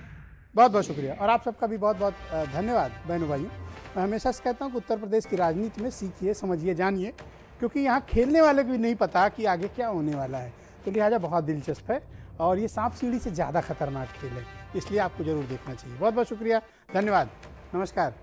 बहुत बहुत शुक्रिया। और आप सबका भी बहुत बहुत धन्यवाद बहनों भाइयों। मैं हमेशा से कहता हूँ कि उत्तर प्रदेश की राजनीति में सीखिए, समझिए, जानिए, क्योंकि यहाँ खेलने वाले को भी नहीं पता कि आगे क्या होने वाला है। तो लिहाजा बहुत दिलचस्प है और ये सांप सीढ़ी से ज़्यादा खतरनाक खेल है, इसलिए आपको जरूर देखना चाहिए। बहुत बहुत शुक्रिया, धन्यवाद, नमस्कार।